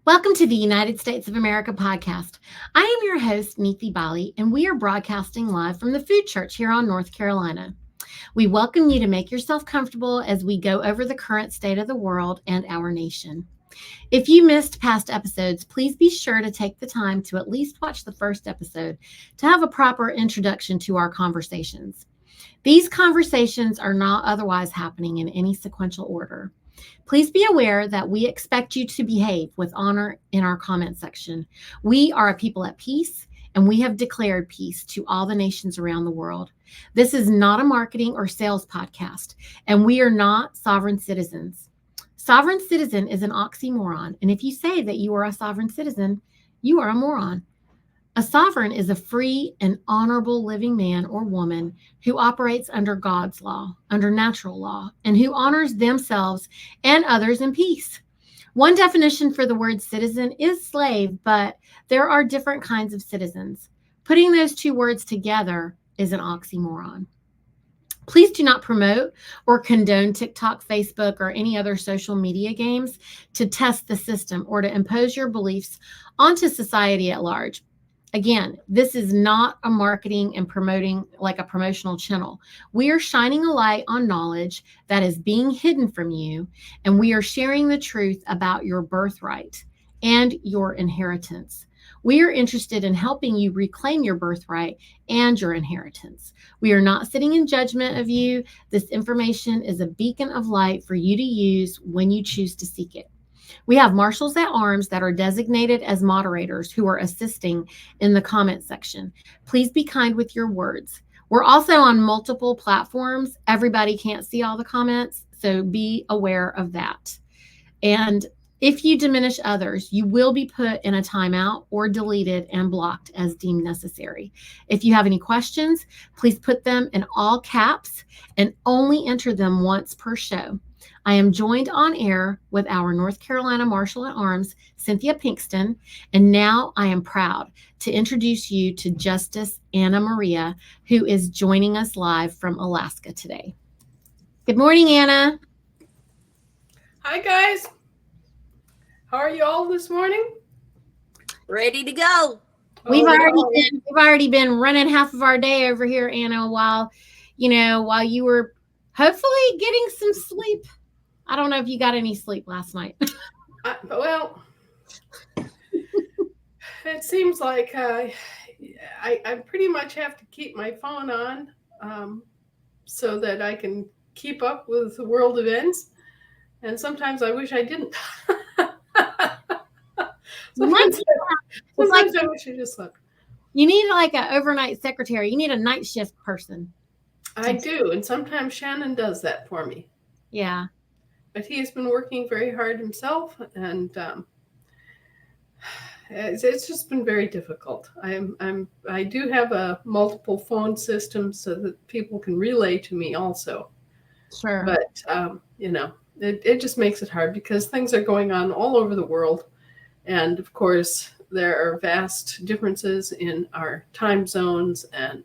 Welcome to the United States of America podcast. I am your host, Niti, and we are broadcasting live from the Food Church here on North Carolina. We welcome you to make yourself comfortable as we go over the current state of the world and our nation. If you missed past episodes, please be sure to take the time to at least watch the first episode to have a proper introduction to our conversations. These conversations are not otherwise happening in any sequential order. Please be aware that we expect you to behave with honor in our comment section. We are a people at peace, and we have declared peace to all the nations around the world. This is not a marketing or sales podcast, and we are not sovereign citizens. Sovereign citizen is an oxymoron, and if you say that you are a sovereign citizen, you are a moron. A sovereign is a free and honorable living man or woman who operates under God's law, under natural law, and who honors themselves and others in peace. One definition for the word citizen is slave, but there are different kinds of citizens. Putting those two words together is an oxymoron. Please do not promote or condone TikTok, Facebook, or any other social media games to test the system or to impose your beliefs onto society at large. Again, this is not a marketing and promoting like a promotional channel. We are shining a light on knowledge that is being hidden from you, and we are sharing the truth about your birthright and your inheritance. We are interested in helping you reclaim your birthright and your inheritance. We are not sitting in judgment of you. This information is a beacon of light for you to use when you choose to seek it. We have marshals at arms that are designated as moderators who are assisting in the comment section. Please be kind with your words. We're also on multiple platforms. Everybody can't see all the comments, so be aware of that. And if you diminish others, you will be put in a timeout or deleted and blocked as deemed necessary. If you have any questions, please put them in all caps and only enter them once per show. I am joined on air with our North Carolina Marshal at Arms, Cynthia Pinkston, and now I am proud to introduce you to Justice Anna Maria, who is joining us live from Alaska today. Good morning, Anna. Hi, guys. How are you all this morning? Ready to go. We've already been running half of our day over here, Anna, while you were hopefully getting some sleep. I don't know if you got any sleep last night. Well, it seems like I pretty much have to keep my phone on so that I can keep up with the world events. And sometimes I wish I didn't. sometimes I wish I just slept. You need like an overnight secretary. You need a night shift person. I do. And sometimes Shannon does that for me. Yeah. But he has been working very hard himself, and it's just been very difficult. I do have a multiple phone system so that people can relay to me also. Sure. But it just makes it hard because things are going on all over the world, and of course there are vast differences in our time zones, and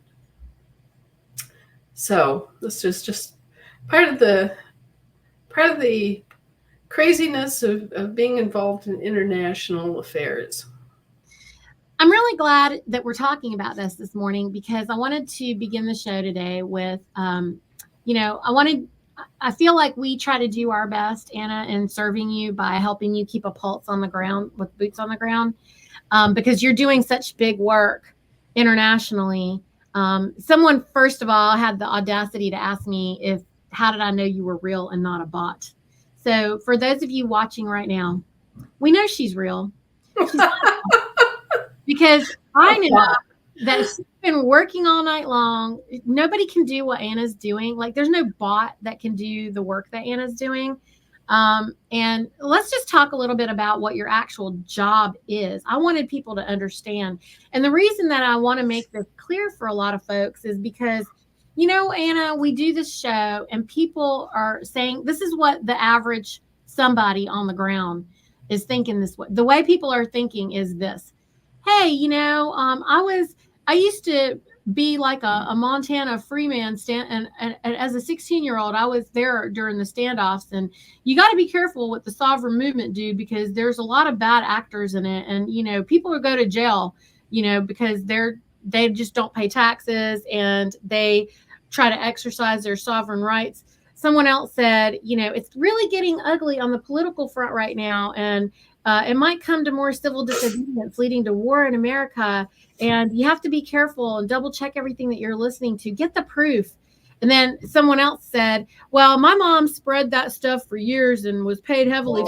so this is just part of the craziness of being involved in international affairs. I'm really glad that we're talking about this morning because I wanted to begin the show today with, I feel like we try to do our best, Anna, in serving you by helping you keep a pulse on the ground with boots on the ground because you're doing such big work internationally. Someone, first of all, had the audacity to ask me how did I know you were real and not a bot? So for those of you watching right now, we know she's real. Because I know that she's been working all night long. Nobody can do what Anna's doing. Like there's no bot that can do the work that Anna's doing. And let's just talk a little bit about what your actual job is. I wanted people to understand. And the reason that I want to make this clear for a lot of folks is because Anna, we do this show and people are saying this is what the average somebody on the ground is thinking this way. The way people are thinking is this. Hey, I used to be like a Montana free man and as a 16-year-old, I was there during the standoffs, and you got to be careful what the sovereign movement do, because there's a lot of bad actors in it. And, people will go to jail, because they just don't pay taxes and they try to exercise their sovereign rights. Someone else said, it's really getting ugly on the political front right now. And it might come to more civil disobedience leading to war in America. And you have to be careful and double check everything that you're listening to. Get the proof. And then someone else said, well, my mom spread that stuff for years and was paid heavily.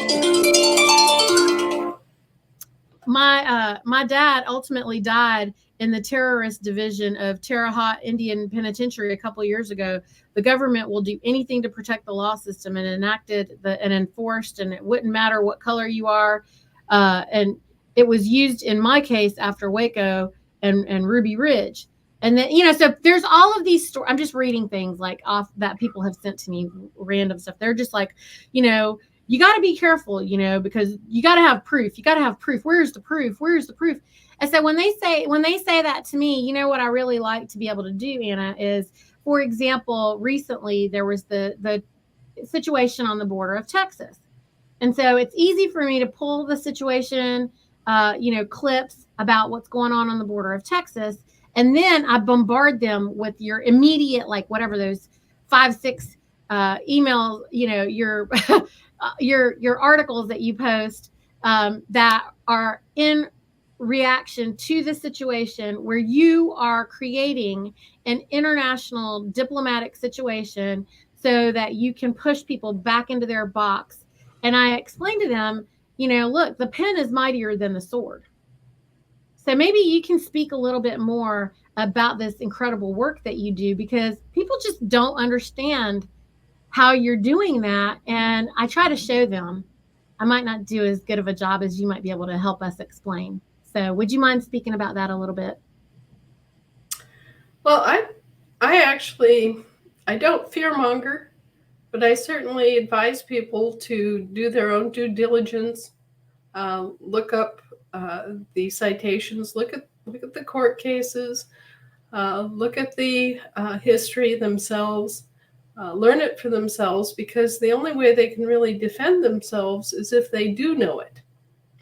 My dad ultimately died in the terrorist division of Terre Haute Indian Penitentiary a couple of years ago. The government will do anything to protect the law system, and enacted and enforced, and it wouldn't matter what color you are. And it was used in my case after Waco and Ruby Ridge. And then, so there's all of these stories. I'm just reading things like off that people have sent to me, random stuff. They're just like, you got to be careful, because you got to have proof. You got to have proof. Where's the proof? Where's the proof? And so when they say that to me, what I really like to be able to do, Anna, is, for example, recently there was the situation on the border of Texas. And so it's easy for me to pull the situation, clips about what's going on the border of Texas. And then I bombard them with your immediate, like whatever those 5-6 emails, your articles that you post that are in reaction to the situation, where you are creating an international diplomatic situation so that you can push people back into their box. And I explained to them, look, the pen is mightier than the sword. So maybe you can speak a little bit more about this incredible work that you do, because people just don't understand how you're doing that. And I try to show them. I might not do as good of a job as you might be able to help us explain. So would you mind speaking about that a little bit? Well, I don't fearmonger, but I certainly advise people to do their own due diligence, look up the citations, look at the court cases, look at the history themselves, learn it for themselves, because the only way they can really defend themselves is if they do know it.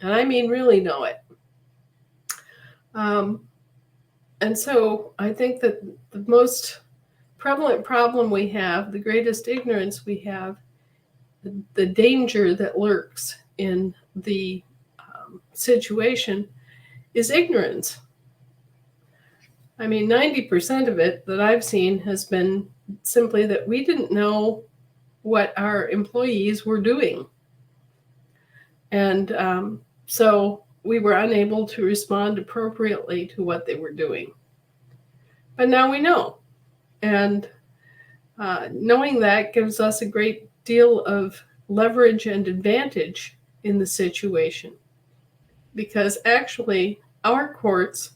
And I mean really know it. And so I think that the most prevalent problem we have, the greatest ignorance we have, the danger that lurks in the situation is ignorance. I mean, 90% of it that I've seen has been simply that we didn't know what our employees were doing. And so we were unable to respond appropriately to what they were doing. But now we know. And knowing that gives us a great deal of leverage and advantage in the situation. Because actually, our courts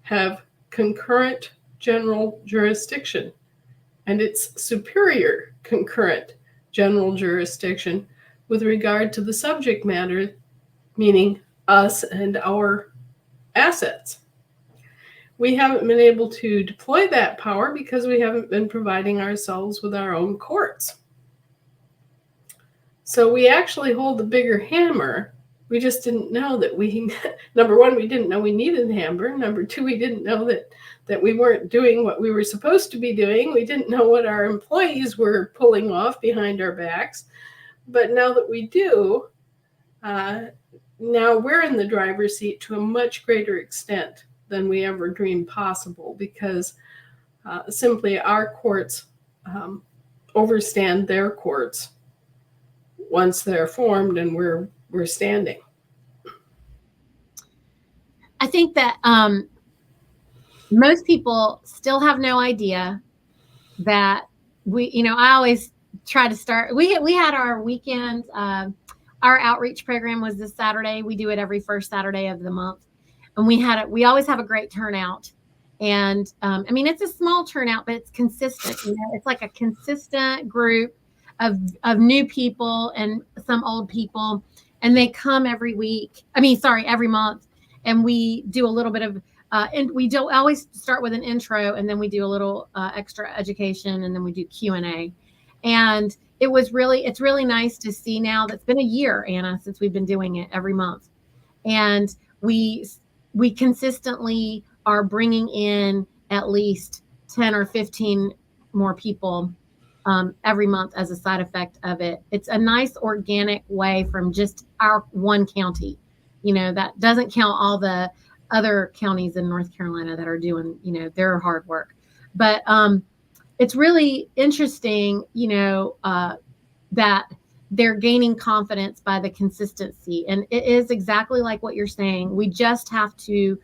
have concurrent general jurisdiction, and it's superior concurrent general jurisdiction with regard to the subject matter, meaning us and our assets. We haven't been able to deploy that power because we haven't been providing ourselves with our own courts. So we actually hold the bigger hammer. We just didn't know that number one, we didn't know we needed a hammer. Number two, we didn't know that we weren't doing what we were supposed to be doing. We didn't know what our employees were pulling off behind our backs. But now that we do, now we're in the driver's seat to a much greater extent than we ever dreamed possible, because simply our courts overstand their courts once they're formed and we're standing. I think that most people still have no idea that I always try to start. We had our weekend. Our outreach program was this Saturday. We do it every first Saturday of the month. And we always have a great turnout. And I mean, it's a small turnout, but it's consistent. It's like a consistent group of new people and some old people. And they come every month. And we do a little bit of and we do always start with an intro, and then we do a little extra education, and then we do Q&A. And it's really nice to see now that's been a year, Anna, since we've been doing it every month. And we consistently are bringing in at least 10 or 15 more people every month as a side effect of it. It's a nice organic way from just our one county. That doesn't count all the other counties in North Carolina that are doing, their hard work. But it's really interesting, that they're gaining confidence by the consistency. And it is exactly like what you're saying. We just have to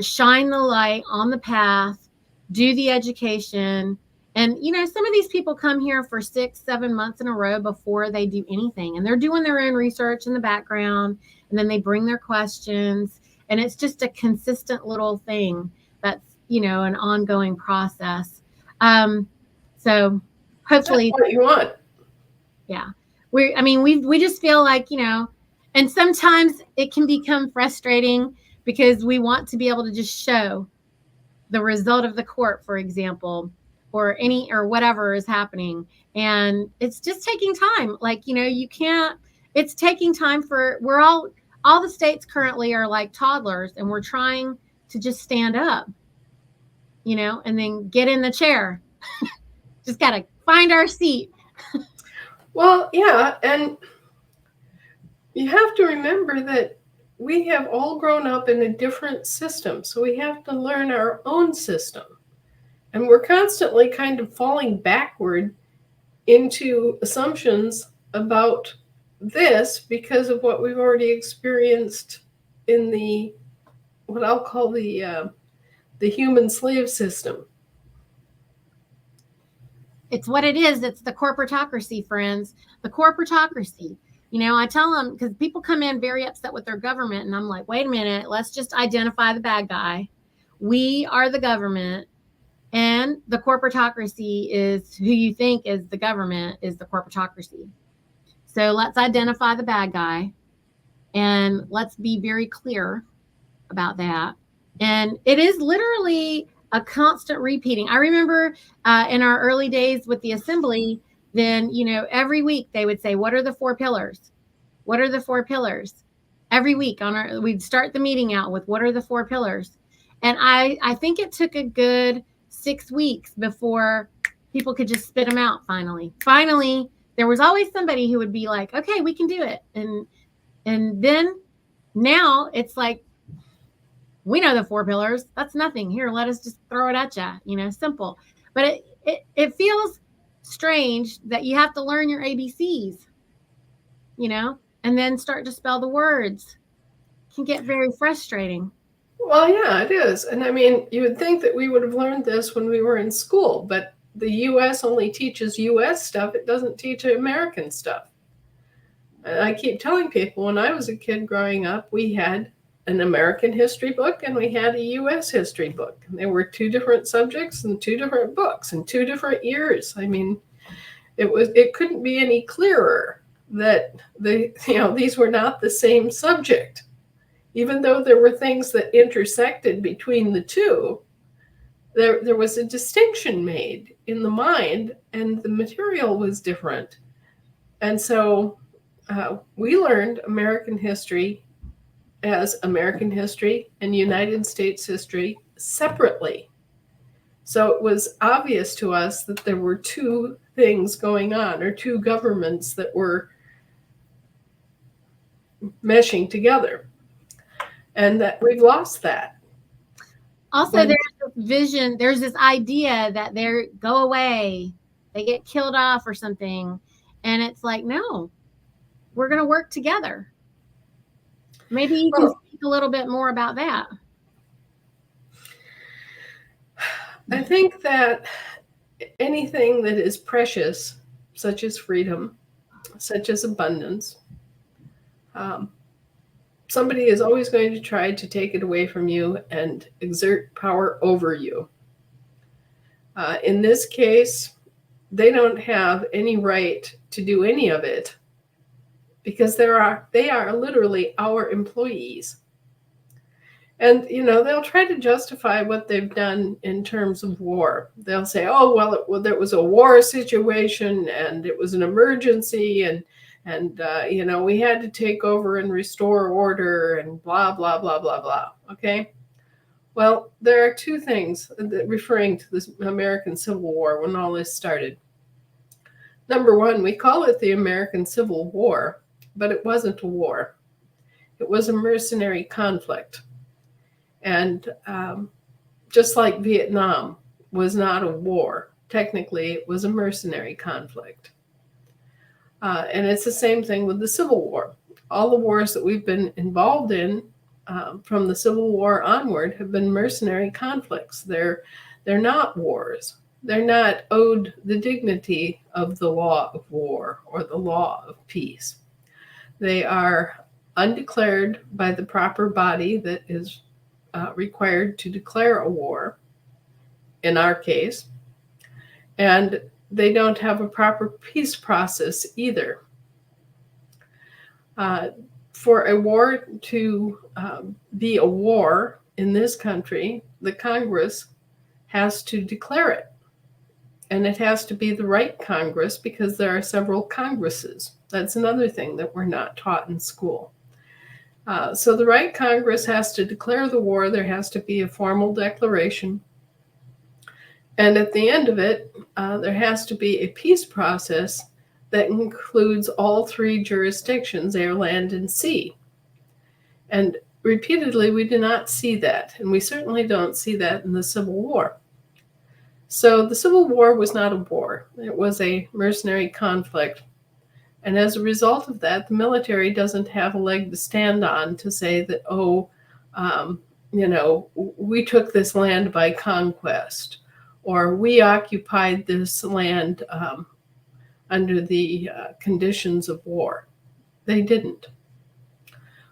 shine the light on the path, do the education. And, some of these people come here for 6-7 months in a row before they do anything. And they're doing their own research in the background. And then they bring their questions. And it's just a consistent little thing that's, an ongoing process. So hopefully. That's what you want. Yeah. We just feel like, and sometimes it can become frustrating because we want to be able to just show the result of the court, for example, or whatever is happening. And it's just taking time. Like, it's taking time all the states currently are like toddlers, and we're trying to just stand up, and then get in the chair. Just got to find our seat. Well, yeah. And you have to remember that we have all grown up in a different system. So we have to learn our own system. And we're constantly kind of falling backward into assumptions about this because of what we've already experienced in what I'll call the human slave system. It's what it is. It's the corporatocracy, friends. The corporatocracy. I tell them, because people come in very upset with their government, and I'm like, wait a minute, let's just identify the bad guy. We are the government, and the corporatocracy is who you think is the government is the corporatocracy. So let's identify the bad guy, and let's be very clear about that. And it is literally a constant repeating. I remember in our early days with the assembly, then, every week they would say, what are the 4 pillars? What are the 4 pillars? Every week we'd start the meeting out with, what are the 4 pillars? And I think it took a good 6 weeks before people could just spit them out finally. Finally, there was always somebody who would be like, okay, we can do it. And then now it's like, we know the 4 pillars. That's nothing. Here, let us just throw it at you. Simple. But it feels strange that you have to learn your ABCs, and then start to spell the words. It can get very frustrating. Well, yeah, it is. And you would think that we would have learned this when we were in school, but the U.S. only teaches U.S. stuff. It doesn't teach American stuff. And I keep telling people, when I was a kid growing up, we had an American history book and we had a U.S. history book. And there were 2 different subjects and 2 different books and 2 different years. It couldn't be any clearer that these were not the same subject. Even though there were things that intersected between the 2, there was a distinction made in the mind, and the material was different. And so we learned American history as American history and United States history separately. So it was obvious to us that there were 2 things going on, or 2 governments that were meshing together, and that we've lost that. Also, there's this vision, there's this idea that they go away, they get killed off or something. And it's like, no, we're going to work together. Maybe you can speak a little bit more about that. I think that anything that is precious, such as freedom, such as abundance, somebody is always going to try to take it away from you and exert power over you. In this case, they don't have any right to do any of it because they are literally our employees. And, they'll try to justify what they've done in terms of war. They'll say, oh, well, there was a war situation and it was an emergency and we had to take over and restore order and blah, blah, blah, blah, blah. Okay. Well, there are two things referring to the American Civil War when all this started. Number one, we call it the American Civil War, but it wasn't a war. It was a mercenary conflict. And just like Vietnam was not a war, technically it was a mercenary conflict. And it's the same thing with the Civil War. All the wars that we've been involved in from the Civil War onward have been mercenary conflicts. They're not wars. They're not owed the dignity of the law of war or the law of peace. They are undeclared by the proper body that is required to declare a war, in our case, and they don't have a proper peace process either. For a war to be a war in this country, the Congress has to declare it. And it has to be the right Congress because there are several Congresses. That's another thing that we're not taught in school. So the right Congress has to declare the war. There has to be a formal declaration. And at the end of it, there has to be a peace process that includes all three jurisdictions, air, land, and sea. And repeatedly, we do not see that. And we certainly don't see that in the Civil War. So the Civil War was not a war. It was a mercenary conflict. And as a result of that, the military doesn't have a leg to stand on to say that, we took this land by conquest, or we occupied this land under the conditions of war. They didn't.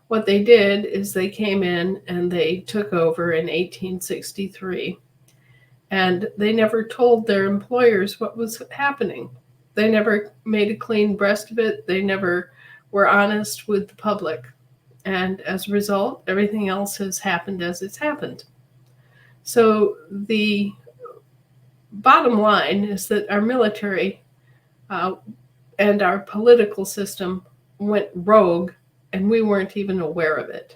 What they did is they came in and they took over in 1863, and they never told their employers what was happening. They never made a clean breast of it. They never were honest with the public. And as a result, everything else has happened as it's happened. So the bottom line is that our military and our political system went rogue, and we weren't even aware of it.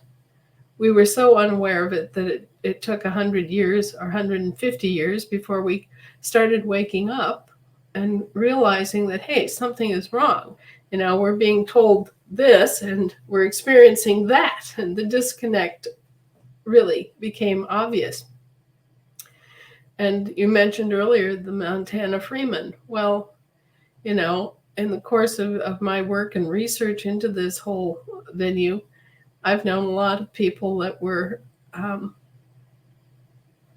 We were so unaware of it that it took 100 years or 150 years before we started waking up and realizing that, hey, something is wrong. We're being told this and we're experiencing that. And the disconnect really became obvious. And you mentioned earlier the Montana Freeman. Well, in the course of my work and research into this whole venue, I've known a lot of people that were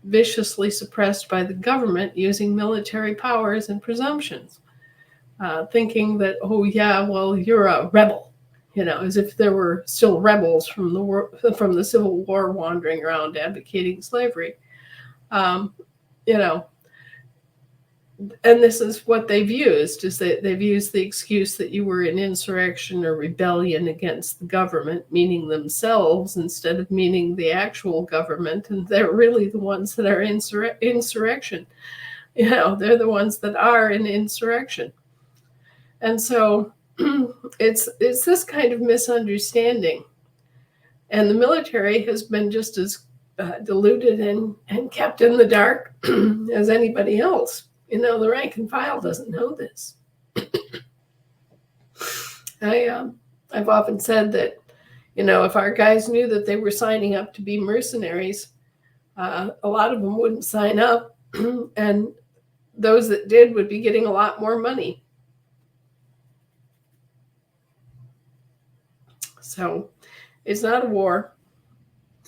viciously suppressed by the government using military powers and presumptions, thinking that, oh yeah, well, you're a rebel, as if there were still rebels from the Civil War wandering around advocating slavery, And this is what they've used, is that they've used the excuse that you were in insurrection or rebellion against the government, meaning themselves instead of meaning the actual government. And they're really the ones that are insurrection. They're the ones that are in insurrection. And so it's this kind of misunderstanding. And the military has been just as deluded and kept in the dark as anybody else. The rank and file doesn't know this. I've often said that, if our guys knew that they were signing up to be mercenaries, a lot of them wouldn't sign up, and those that did would be getting a lot more money. So it's not a war,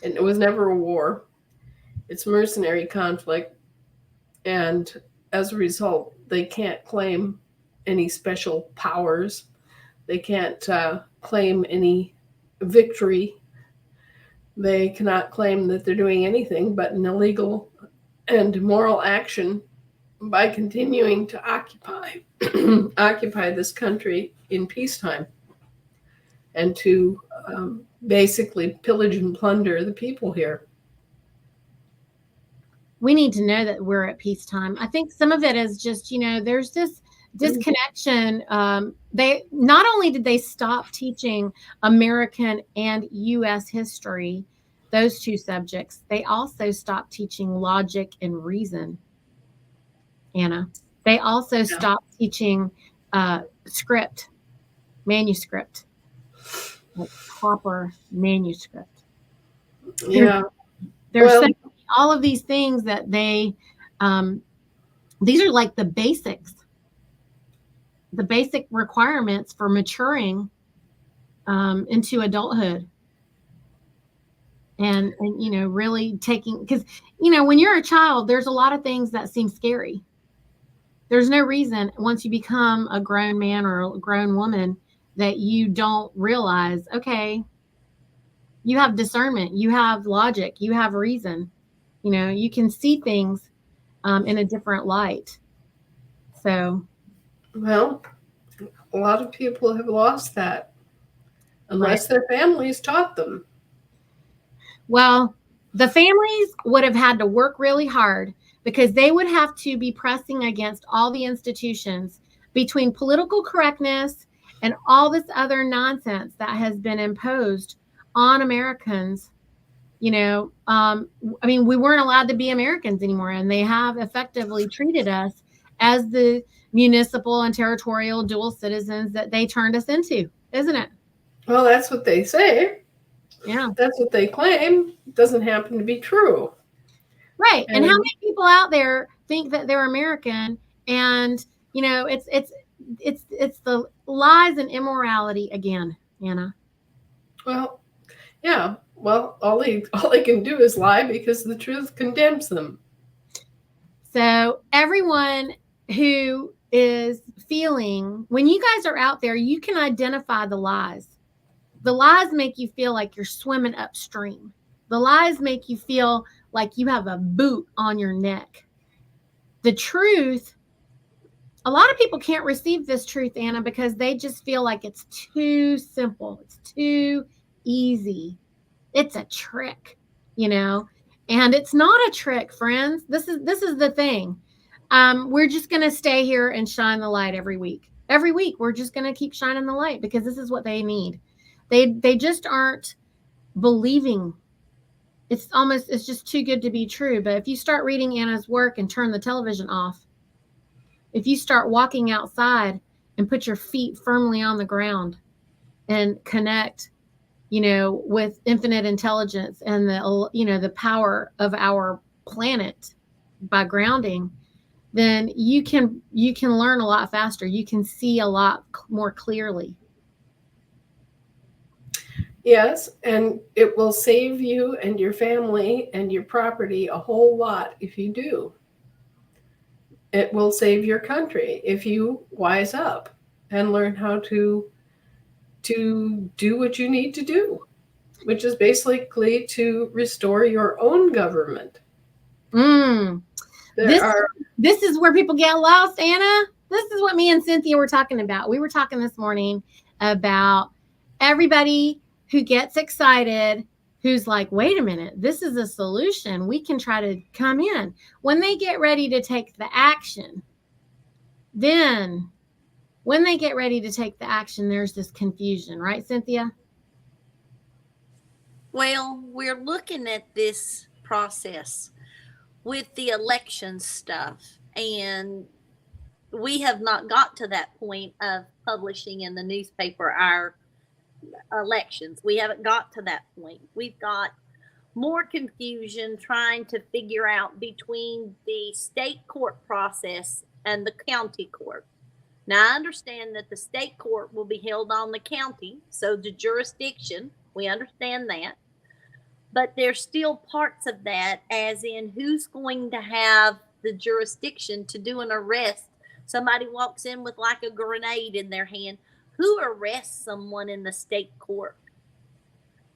and it was never a war. It's a mercenary conflict, and as a result, they can't claim any special powers. They can't claim any victory. They cannot claim that they're doing anything but an illegal and immoral action by continuing to occupy this country in peacetime and to basically pillage and plunder the people here. we need to know that we're at peacetime. I think some of it is just, there's this disconnection. They not only did they stop teaching American and U.S. history, those two subjects, they also stopped teaching logic and reason, Anna. They also stopped teaching script, manuscript, like proper manuscript. Yeah. There's all of these things that these are like the basic requirements for maturing into adulthood. And really taking, because, when you're a child, there's a lot of things that seem scary. There's no reason once you become a grown man or a grown woman that you don't realize, okay, you have discernment, you have logic, you have reason. You can see things in a different light. So, well, a lot of people have lost that unless their families taught them. Well, the families would have had to work really hard because they would have to be pressing against all the institutions between political correctness and all this other nonsense that has been imposed on Americans. We weren't allowed to be Americans anymore, and they have effectively treated us as the municipal and territorial dual citizens that they turned us into, isn't it? Well, that's what they say. Yeah. That's what they claim. It doesn't happen to be true. Right. And how many people out there think that they're American? And, it's the lies and immorality again, Anna. Well, yeah. Well, all they can do is lie because the truth condemns them. So everyone who is feeling, when you guys are out there, you can identify the lies. The lies make you feel like you're swimming upstream. The lies make you feel like you have a boot on your neck. The truth, a lot of people can't receive this truth, Anna, because they just feel like it's too simple. It's too easy. It's a trick, and it's not a trick, friends. This is the thing. We're just going to stay here and shine the light every week. Every week, we're just going to keep shining the light because this is what they need. They just aren't believing. It's just too good to be true. But if you start reading Anna's work and turn the television off, if you start walking outside and put your feet firmly on the ground and connect, with infinite intelligence and the power of our planet by grounding, then you can learn a lot faster. You can see a lot more clearly. Yes, and it will save you and your family and your property a whole lot if you do. It will save your country if you wise up and learn how to do what you need to do, which is basically to restore your own government. This is where people get lost, Anna. This is what me and Cynthia were talking about. We were talking this morning about everybody who gets excited, who's like, wait a minute, this is a solution. We can try to come in. When they get ready to take the action, there's this confusion, right, Cynthia? Well, we're looking at this process with the election stuff, and we have not got to that point of publishing in the newspaper our elections. We haven't got to that point. We've got more confusion trying to figure out between the state court process and the county court. Now, I understand that the state court will be held on the county, so the jurisdiction, we understand that. But there's still parts of that, as in who's going to have the jurisdiction to do an arrest. Somebody walks in with like a grenade in their hand. Who arrests someone in the state court?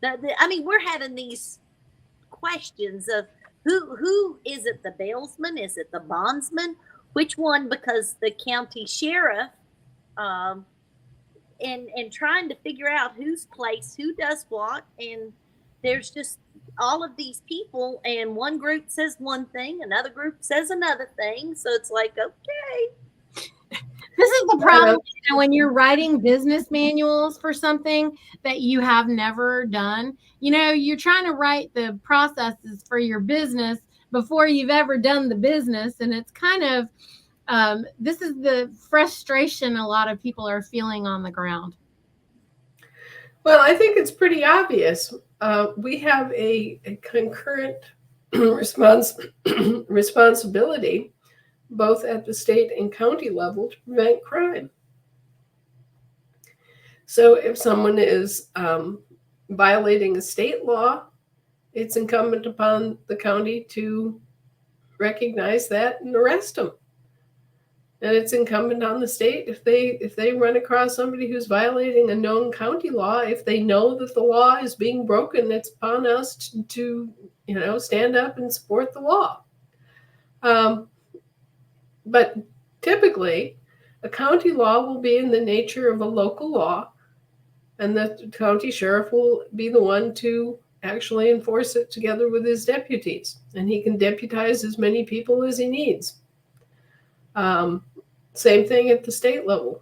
We're having these questions of who is it, the bailsman? Is it the bondsman? Which one? Because the county sheriff, and trying to figure out whose place, who does what, and there's just all of these people, and one group says one thing, another group says another thing. So it's like, okay. This is the problem when you're writing business manuals for something that you have never done. You're trying to write the processes for your business before you've ever done the business. And it's kind of, this is the frustration a lot of people are feeling on the ground. Well, I think it's pretty obvious. We have a concurrent responsibility, both at the state and county level, to prevent crime. So if someone is violating a state law, it's incumbent upon the county to recognize that and arrest them. And it's incumbent on the state, if they run across somebody who's violating a known county law, if they know that the law is being broken, it's upon us to stand up and support the law. But typically, a county law will be in the nature of a local law, and the county sheriff will be the one to actually enforce it together with his deputies, and he can deputize as many people as he needs. Same thing at the state level.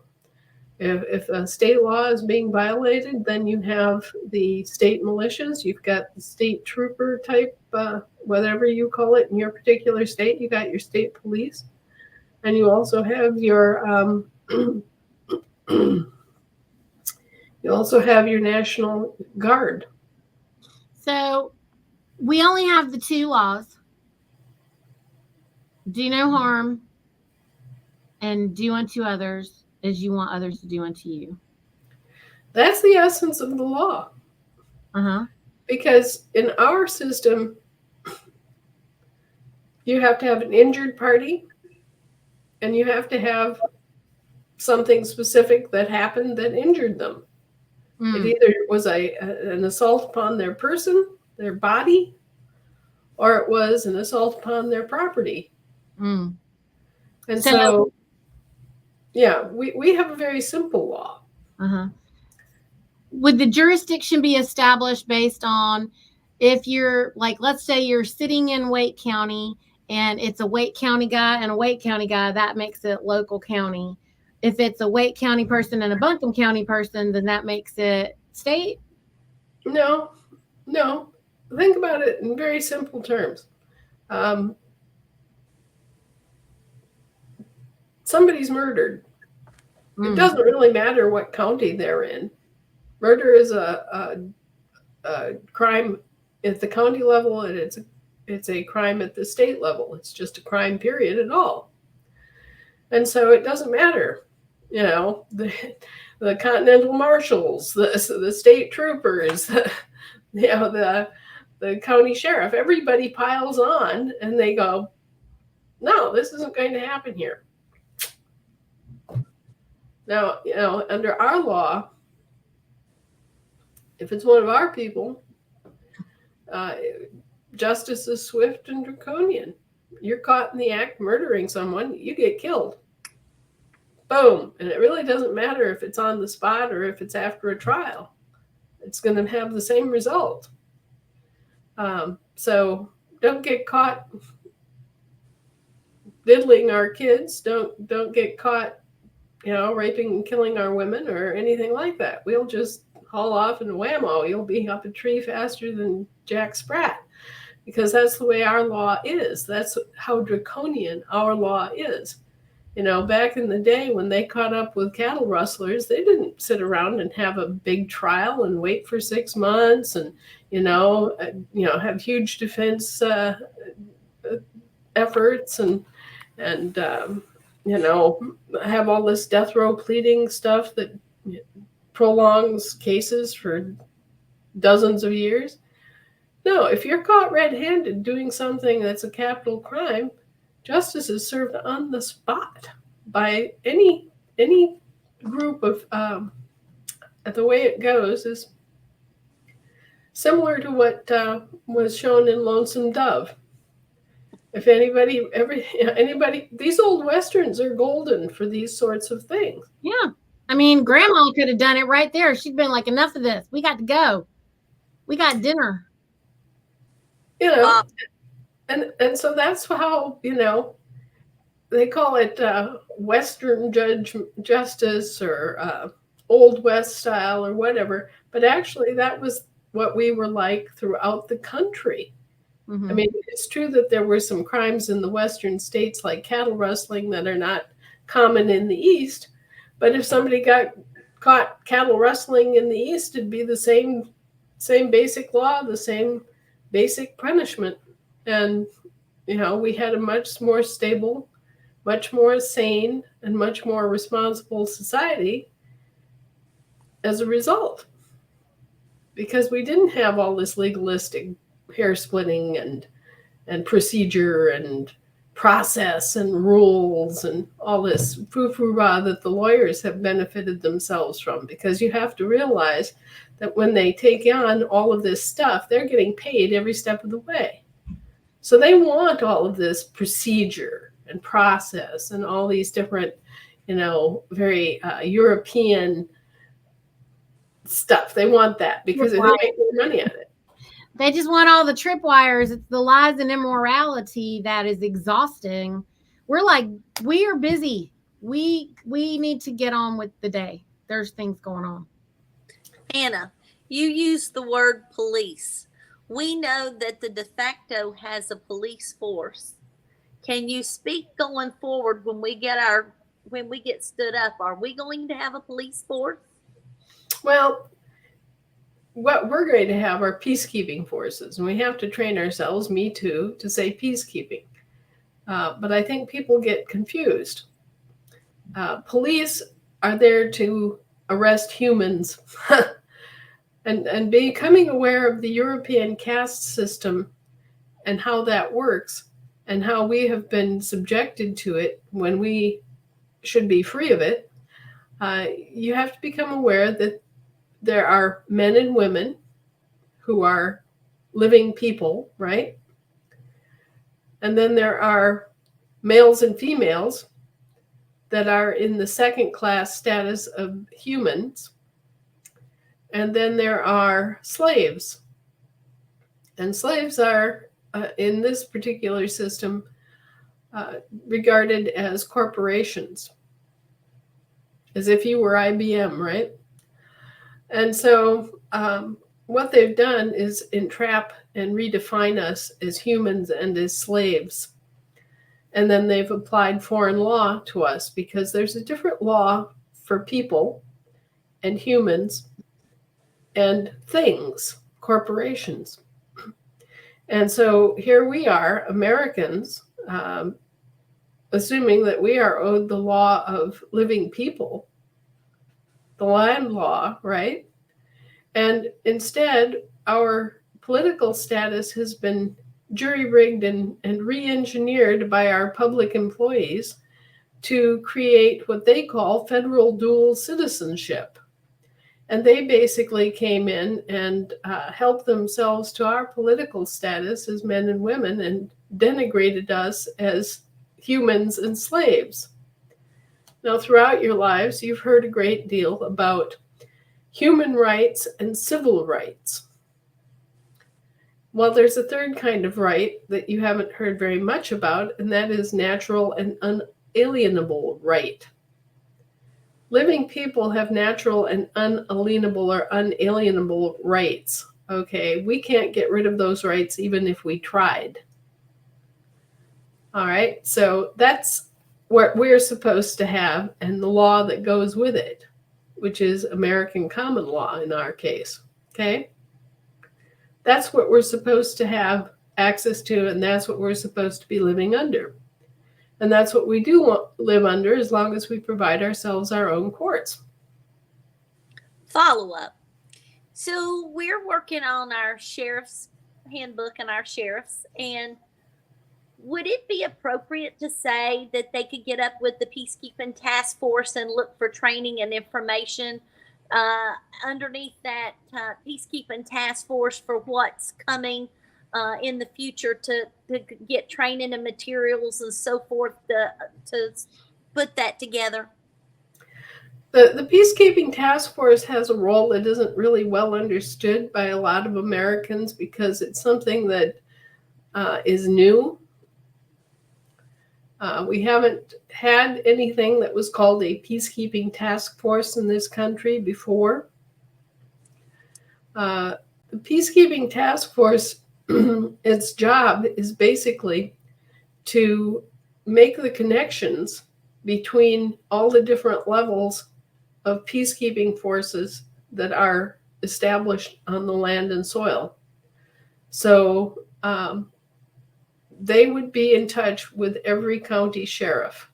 If a state law is being violated, then you have the state militias, you've got the state trooper type, whatever you call it in your particular state, you got your state police, and you also have your National Guard. So we only have the two laws: do no harm and do unto others as you want others to do unto you. That's the essence of the law. Because in our system, you have to have an injured party, and you have to have something specific that happened that injured them. It either was an assault upon their person, their body, or it was an assault upon their property. And so yeah, we have a very simple law. Would the jurisdiction be established based on if you're, like, let's say you're sitting in Wake County and it's a Wake County guy and a Wake County guy, that makes it local county. If it's a Wake County person and a Buncombe County person, then that makes it state? No. Think about it in very simple terms. Somebody's murdered. It doesn't really matter what county they're in. Murder is a crime at the county level, and it's a crime at the state level. It's just a crime, period, at all. And so it doesn't matter, the Continental Marshals, the state troopers, the county sheriff. Everybody piles on, and they go, "No, this isn't going to happen here." Now, under our law, if it's one of our people, justice is swift and draconian. You're caught in the act murdering someone, you get killed. Boom. And it really doesn't matter if it's on the spot or if it's after a trial. It's going to have the same result. So don't get caught diddling our kids. Don't get caught, raping and killing our women or anything like that. We'll just haul off and whammo, you'll be up a tree faster than Jack Sprat, because that's the way our law is. That's how draconian our law is. Back in the day when they caught up with cattle rustlers, they didn't sit around and have a big trial and wait for 6 months and, have huge defense efforts and have all this death row pleading stuff that prolongs cases for dozens of years. No, if you're caught red-handed doing something that's a capital crime, justice is served on the spot by any group of. The way it goes is similar to what was shown in Lonesome Dove. If anybody, these old westerns are golden for these sorts of things. Yeah. I mean, Grandma could have done it right there. She'd been like, enough of this. We got to go. We got dinner. you know, Wow. and so that's how, they call it Western justice or Old West style or whatever. But actually, that was what we were like throughout the country. I mean, it's true that there were some crimes in the Western states like cattle rustling that are not common in the East. But if somebody got caught cattle rustling in the East, it'd be the same basic law, the same basic punishment. And, we had a much more stable, much more sane, and much more responsible society as a result, because we didn't have all this legalistic hair splitting and procedure and process and rules and all this foo-foo-rah that the lawyers have benefited themselves from. Because you have to realize that when they take on all of this stuff, they're getting paid every step of the way. So they want all of this procedure and process and all these different, very European stuff. They want that because they make more money at it. They just want all the tripwires. It's the lies and immorality that is exhausting. We're like, we are busy. We need to get on with the day. There's things going on. Hannah, you used the word police. We know that the de facto has a police force. Can you speak going forward when we get stood up? Are we going to have a police force? Well, what we're going to have are peacekeeping forces, and we have to train ourselves, me too, to say peacekeeping. But I think people get confused. Police are there to arrest humans. And becoming aware of the European caste system and how that works and how we have been subjected to it when we should be free of it, you have to become aware that there are men and women who are living people, right? And then there are males and females that are in the second class status of humans. And then there are slaves. And slaves are, in this particular system, regarded as corporations, as if you were IBM, right? And so what they've done is entrap and redefine us as humans and as slaves. And then they've applied foreign law to us, because there's a different law for people and humans and things, corporations. And so here we are, Americans, assuming that we are owed the law of living people, the land law, right? And instead, our political status has been jury-rigged and re-engineered by our public employees to create what they call federal dual citizenship. And they basically came in and helped themselves to our political status as men and women and denigrated us as humans and slaves. Now, throughout your lives, you've heard a great deal about human rights and civil rights. Well, there's a third kind of right that you haven't heard very much about, and that is natural and unalienable right. Living people have natural and unalienable or unalienable rights. Okay, we can't get rid of those rights even if we tried. All right, so that's what we're supposed to have, and the law that goes with it, which is American common law in our case. Okay, that's what we're supposed to have access to, and that's what we're supposed to be living under. And that's what we do live under, as long as we provide ourselves our own courts. Follow up. So we're working on our sheriff's handbook and our sheriffs, and would it be appropriate to say that they could get up with the peacekeeping task force and look for training and information underneath that peacekeeping task force for what's coming in the future, to get training and materials and so forth to put that together? The peacekeeping task force has a role that isn't really well understood by a lot of Americans, because it's something that is new. We haven't had anything that was called a peacekeeping task force in this country before. The peacekeeping task force, its job is basically to make the connections between all the different levels of peacekeeping forces that are established on the land and soil. So they would be in touch with every county sheriff.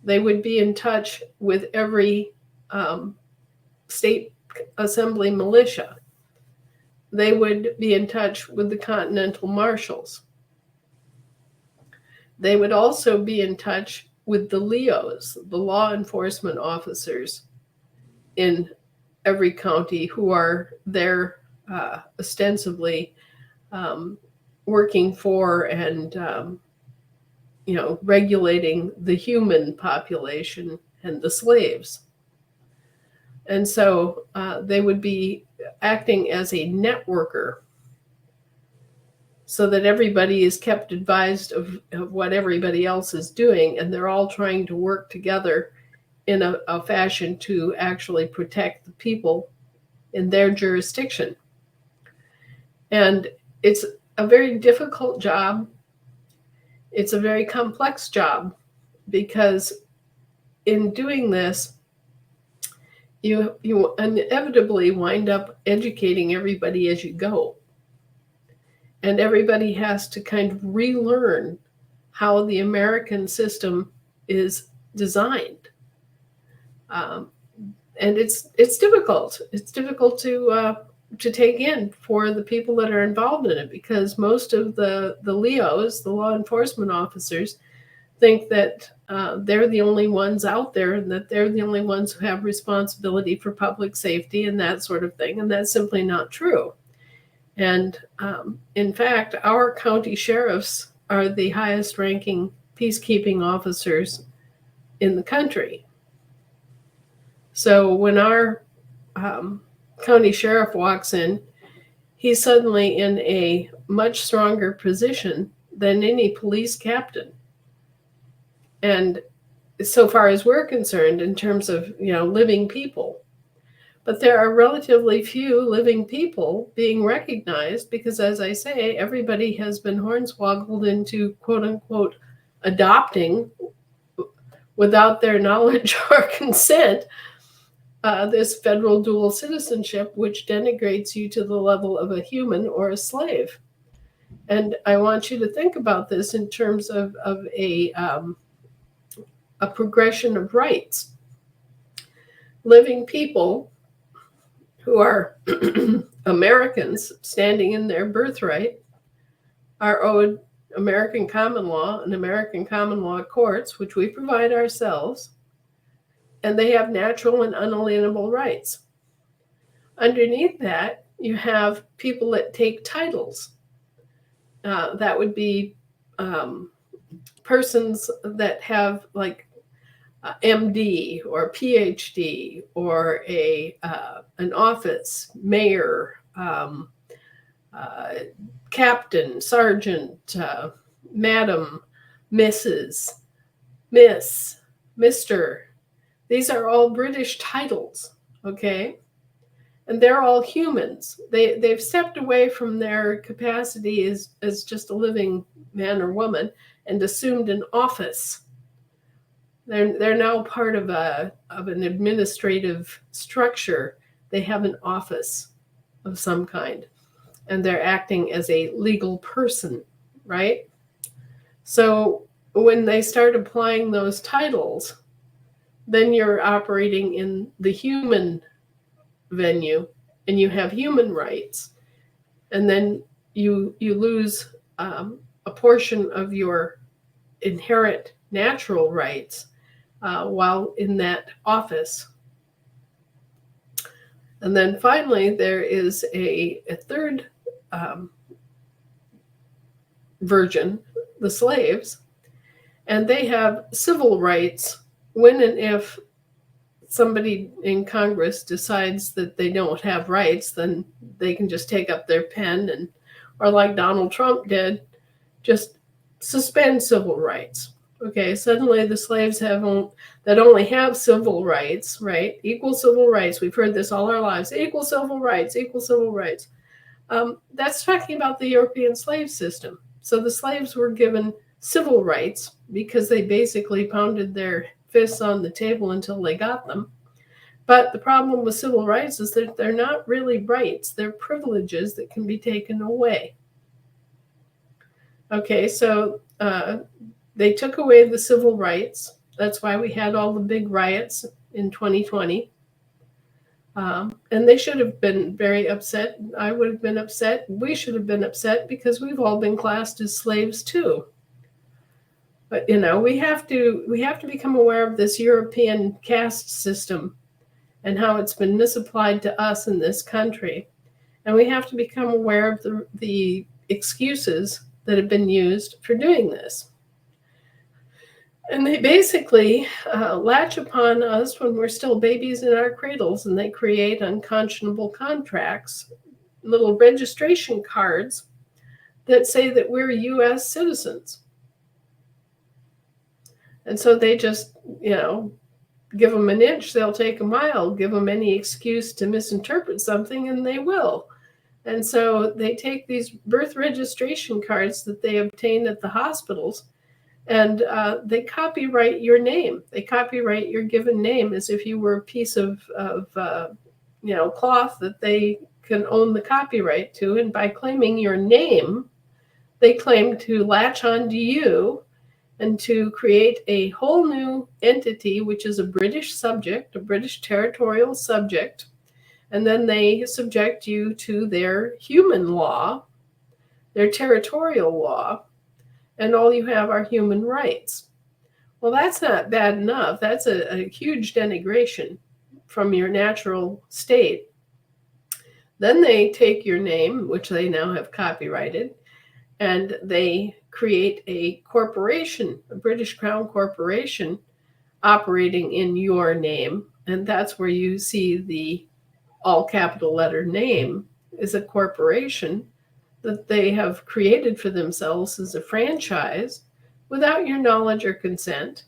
They would be in touch with every state assembly militia. They would be in touch with the continental marshals. They would also be in touch with the LEOs, the law enforcement officers in every county, who are there ostensibly working for and regulating the human population and the slaves. And so they would be acting as a networker, so that everybody is kept advised of what everybody else is doing, and they're all trying to work together in a fashion to actually protect the people in their jurisdiction. And it's a very difficult job. It's a very complex job, because in doing this, you inevitably wind up educating everybody as you go. And everybody has to kind of relearn how the American system is designed. And it's difficult. It's difficult to take in for the people that are involved in it, because most of the LEOs, the law enforcement officers, think that they're the only ones out there, and that they're the only ones who have responsibility for public safety and that sort of thing. And that's simply not true. And in fact, our county sheriffs are the highest ranking peacekeeping officers in the country. So when our county sheriff walks in, he's suddenly in a much stronger position than any police captain. And so far as we're concerned, in terms of living people. But there are relatively few living people being recognized, because, as I say, everybody has been hornswoggled into, quote unquote, adopting, without their knowledge or consent, this federal dual citizenship, which denigrates you to the level of a human or a slave. And I want you to think about this in terms of a progression of rights. Living people who are Americans standing in their birthright are owed American common law and American common law courts, which we provide ourselves, and they have natural and unalienable rights. Underneath that, you have people that take titles. That would be persons that have like MD or PhD or an office, mayor, captain, sergeant, madam, Mrs., Miss, Mr. These are all British titles, okay? And they're all humans. They've stepped away from their capacity as just a living man or woman and assumed an office. They're now part of an administrative structure. They have an office of some kind, and they're acting as a legal person, right? So when they start applying those titles, then you're operating in the human venue, and you have human rights, and then you lose a portion of your inherent natural rights while in that office. And then finally, there is a third version, the slaves, and they have civil rights when and if somebody in Congress decides that they don't have rights. Then they can just take up their pen and or like Donald Trump did, just suspend civil rights. Okay, suddenly the slaves that only have civil rights, right? Equal civil rights. We've heard this all our lives. Equal civil rights, equal civil rights. That's talking about the European slave system. So the slaves were given civil rights because they basically pounded their fists on the table until they got them. But the problem with civil rights is that they're not really rights, they're privileges that can be taken away. Okay, so they took away the civil rights. That's why we had all the big riots in 2020. And they should have been very upset. I would have been upset. We should have been upset because we've all been classed as slaves too. But we have to become aware of this European caste system and how it's been misapplied to us in this country. And we have to become aware of the excuses that have been used for doing this. And they basically latch upon us when we're still babies in our cradles, and they create unconscionable contracts, little registration cards that say that we're U.S. citizens. And so they just, give them an inch, they'll take a mile, give them any excuse to misinterpret something, and they will. And so they take these birth registration cards that they obtain at the hospitals, and they copyright your name. They copyright your given name as if you were a piece of cloth that they can own the copyright to. And by claiming your name, they claim to latch onto you and to create a whole new entity, which is a British subject, a British territorial subject. And then they subject you to their human law, their territorial law, and all you have are human rights. Well, that's not bad enough. That's a huge denigration from your natural state. Then they take your name, which they now have copyrighted, and they create a corporation, a British Crown corporation, operating in your name. And that's where you see the all capital letter name is a corporation that they have created for themselves as a franchise without your knowledge or consent.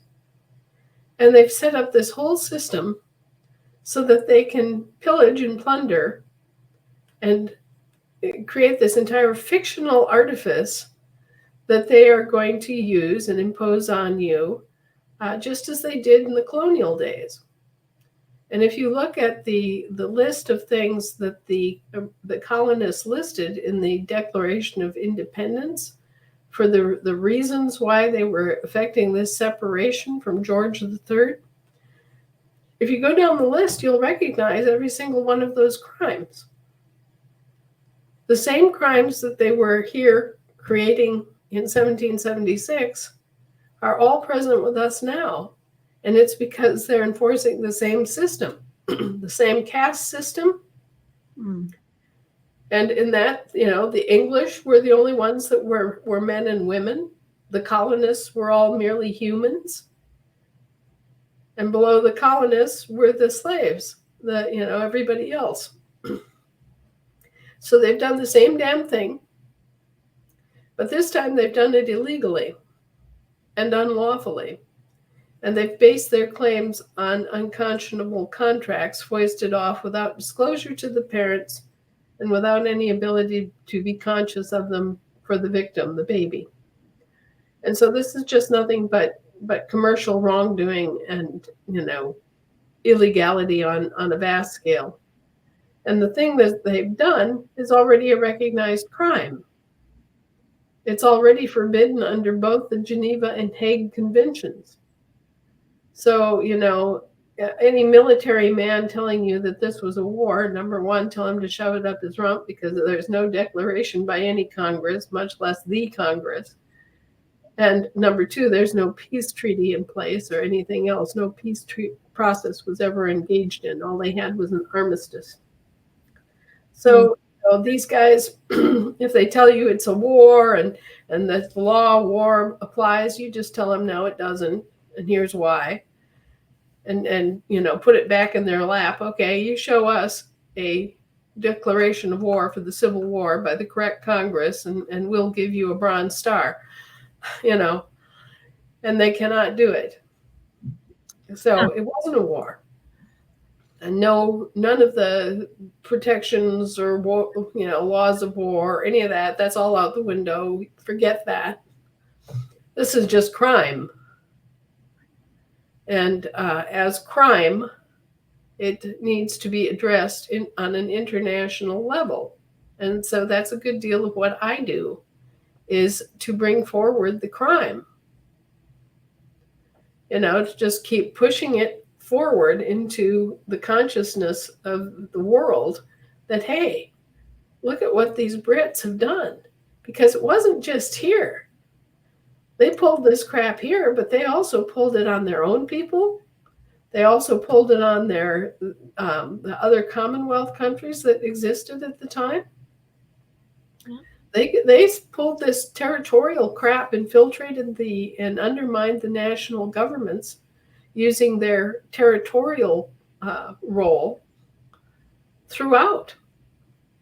And they've set up this whole system so that they can pillage and plunder and create this entire fictional artifice that they are going to use and impose on you, just as they did in the colonial days. And if you look at the list of things that the colonists listed in the Declaration of Independence for the reasons why they were effecting this separation from George III, if you go down the list, you'll recognize every single one of those crimes. The same crimes that they were here creating in 1776 are all present with us now. And it's because they're enforcing the same system, the same caste system. Mm. And in that, the English were the only ones that were men and women. The colonists were all merely humans. And below the colonists were the slaves, everybody else. So they've done the same damn thing, but this time they've done it illegally and unlawfully. And they've based their claims on unconscionable contracts foisted off without disclosure to the parents and without any ability to be conscious of them for the victim, the baby. And so this is just nothing but commercial wrongdoing and, illegality on a vast scale. And the thing that they've done is already a recognized crime. It's already forbidden under both the Geneva and Hague Conventions. So, any military man telling you that this was a war, number one, tell him to shove it up his rump, because there's no declaration by any Congress, much less the Congress. And number two, there's no peace treaty in place or anything else. No peace process was ever engaged in. All they had was an armistice. So these guys, if they tell you it's a war and that the law of war applies, you just tell them, no, it doesn't. And here's why. And put it back in their lap. Okay, you show us a declaration of war for the Civil War by the correct Congress, and we'll give you a Bronze Star, and they cannot do it. So it wasn't a war. And none of the protections or war, laws of war, any of that, that's all out the window. Forget that. This is just crime. And as crime, it needs to be addressed on an international level. And so that's a good deal of what I do, is to bring forward the crime. To just keep pushing it forward into the consciousness of the world that, hey, look at what these Brits have done. Because it wasn't just here. They pulled this crap here, but they also pulled it on their own people. They also pulled it on the other Commonwealth countries that existed at the time. Yeah. They pulled this territorial crap, infiltrated and undermined the national governments using their territorial role throughout.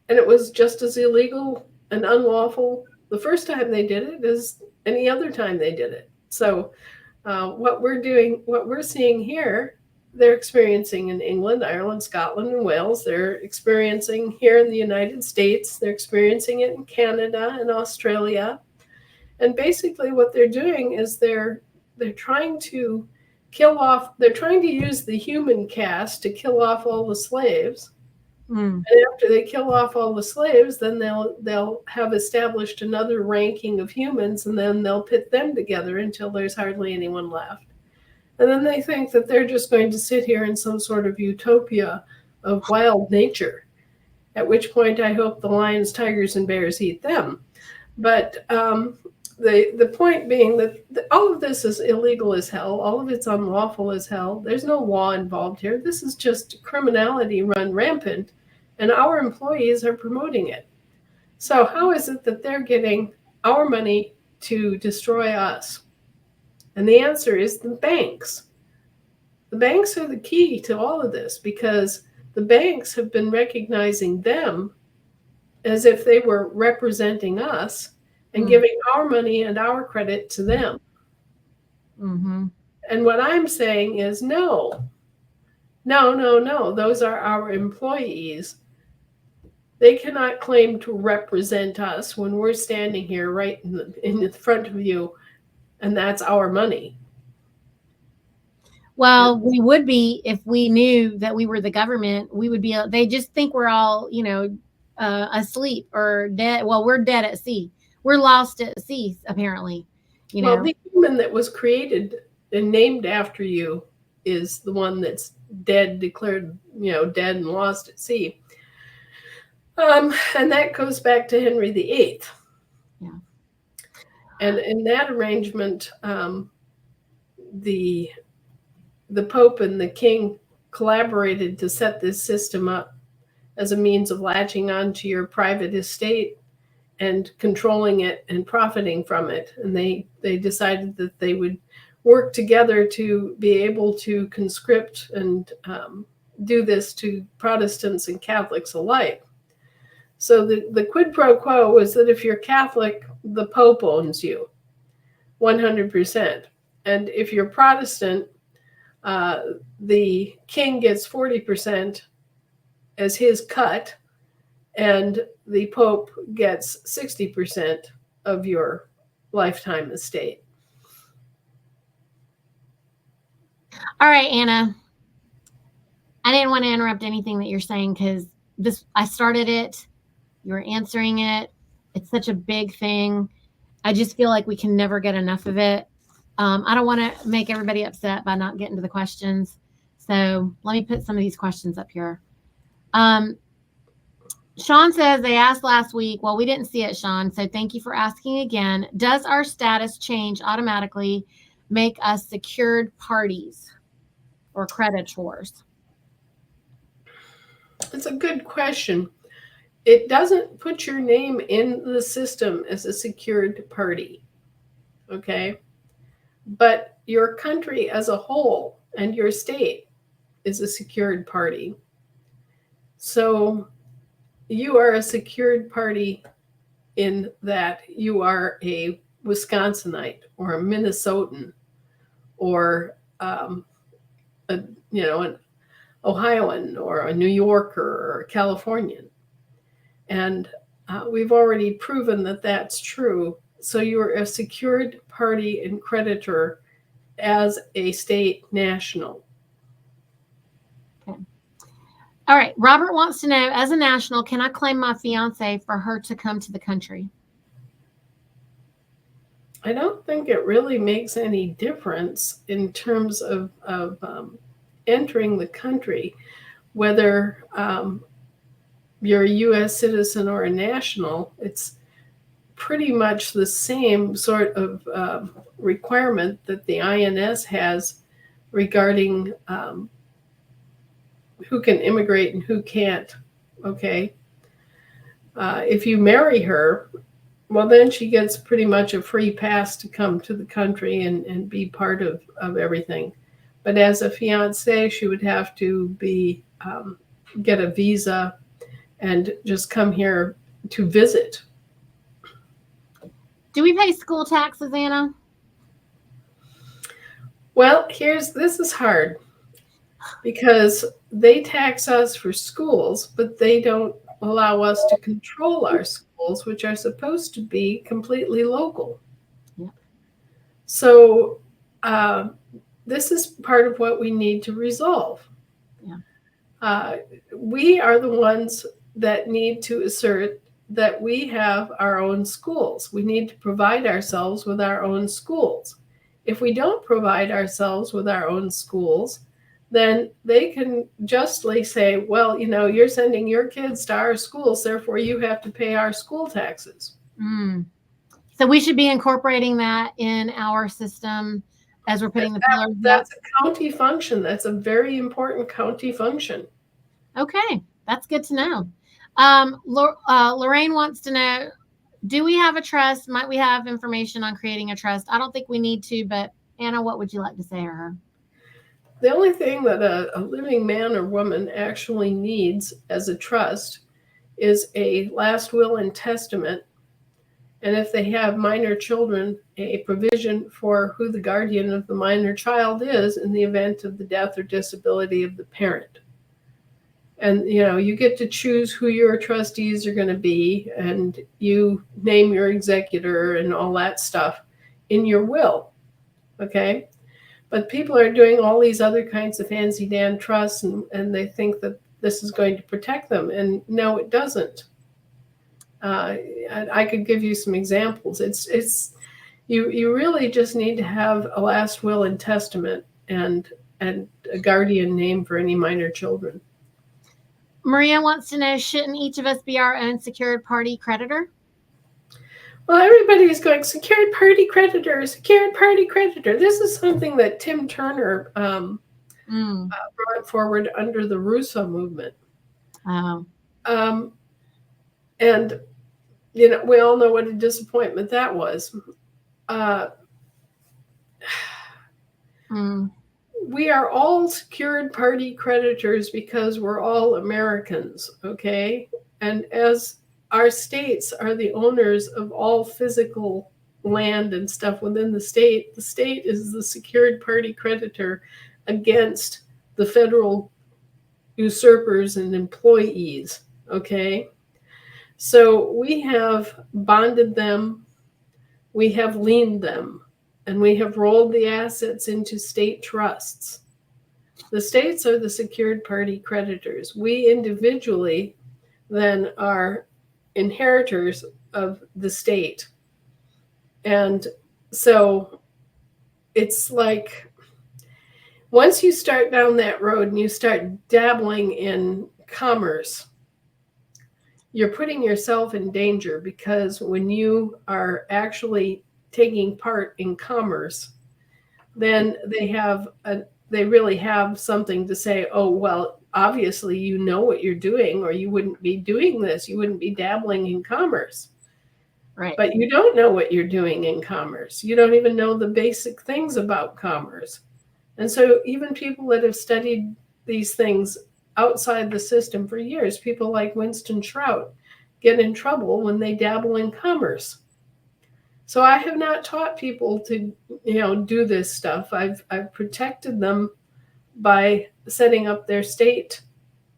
And it was just as illegal and unlawful the first time they did it as any other time they did it. So what we're seeing here, they're experiencing in England, Ireland, Scotland, and Wales. They're experiencing here in the United States. They're experiencing it in Canada and Australia. And basically what they're doing is they're trying to they're trying to use the human caste to kill off all the slaves. And after they kill off all the slaves, then they'll have established another ranking of humans, and then they'll pit them together until there's hardly anyone left. And then they think that they're just going to sit here in some sort of utopia of wild nature, at which point I hope the lions, tigers, and bears eat them. But the point being that all of this is illegal as hell. All of it's unlawful as hell. There's no law involved here. This is just criminality run rampant, and our employees are promoting it. So how is it that they're getting our money to destroy us? And the answer is the banks. The banks are the key to all of this, because the banks have been recognizing them as if they were representing us and giving our money and our credit to them. Mm-hmm. And what I'm saying is no. Those are our employees. They cannot claim to represent us when we're standing here right in the front of you, and that's our money. Well, we would be if we knew that we were the government. We would be. They just think we're all, asleep or dead. Well, we're dead at sea. We're lost at sea, apparently. Well, the human that was created and named after you is the one that's dead, declared, dead and lost at sea. And that goes back to Henry VIII. Yeah. And in that arrangement, the Pope and the King collaborated to set this system up as a means of latching onto your private estate and controlling it and profiting from it. And they decided that they would work together to be able to conscript and do this to Protestants and Catholics alike. So the quid pro quo is that if you're Catholic, the Pope owns you 100%. And if you're Protestant, the king gets 40% as his cut, and the Pope gets 60% of your lifetime estate. All right, Anna. I didn't want to interrupt anything that you're saying because I started it. You were answering it. It's such a big thing. I just feel like we can never get enough of it. I don't want to make everybody upset by not getting to the questions. So let me put some of these questions up here. Sean says they asked last week. Well, we didn't see it, Sean. So thank you for asking again. Does our status change automatically, make us secured parties or creditors? It's a good question. It doesn't put your name in the system as a secured party. Okay. But your country as a whole and your state is a secured party. So you are a secured party in that you are a Wisconsinite or a Minnesotan or a, an Ohioan or a New Yorker or a Californian. And we've already proven that that's true. So you're a secured party and creditor as a state national. Okay. All right. Robert wants to know, as a national, can I claim my fiance for her to come to the country? I don't think it really makes any difference in terms of entering the country, whether you're a U.S. citizen or a national. It's pretty much the same sort of requirement that the INS has regarding who can immigrate and who can't. Okay. If you marry her, well, then she gets pretty much a free pass to come to the country and be part of everything. But as a fiance, she would have to get a visa and just come here to visit. Do we pay school taxes, Anna? Well, this is hard because they tax us for schools, but they don't allow us to control our schools, which are supposed to be completely local. Yeah. So this is part of what we need to resolve. Yeah. We are the ones that need to assert that we have our own schools. We need to provide ourselves with our own schools. If we don't provide ourselves with our own schools, then they can justly say, well, you're sending your kids to our schools, therefore you have to pay our school taxes. So we should be incorporating that in our system as we're putting the pillars up. That's a county function. That's a very important county function. Okay, that's good to know. Lorraine wants to know, do we have a trust? Might we have information on creating a trust? I don't think we need to, but Anna, what would you like to say to her? The only thing that a living man or woman actually needs as a trust is a last will and testament. And if they have minor children, a provision for who the guardian of the minor child is in the event of the death or disability of the parent. And, you get to choose who your trustees are going to be, and you name your executor and all that stuff in your will. Okay? But people are doing all these other kinds of fancy Dan trusts, and they think that this is going to protect them. And no, it doesn't. I could give you some examples. You really just need to have a last will and testament and a guardian name for any minor children. Maria wants to know, shouldn't each of us be our own secured party creditor? Well, everybody's going, secured party creditor, secured party creditor. This is something that Tim Turner brought forward under the Russo movement. Oh. And, we all know what a disappointment that was. We are all secured party creditors because we're all Americans, okay? And as our states are the owners of all physical land and stuff within the state is the secured party creditor against the federal usurpers and employees, okay? So we have bonded them, we have liened them, and we have rolled the assets into state trusts. The states are the secured party creditors. We individually then are inheritors of the state. And so it's like, once you start down that road and you start dabbling in commerce, you're putting yourself in danger, because when you are actually taking part in commerce, then they really have something to say, oh, well, obviously you know what you're doing, or you wouldn't be doing this. You wouldn't be dabbling in commerce. Right. But you don't know what you're doing in commerce. You don't even know the basic things about commerce. And so even people that have studied these things outside the system for years. People like Winston Trout get in trouble when they dabble in commerce. So I have not taught people to, do this stuff. I've protected them by setting up their state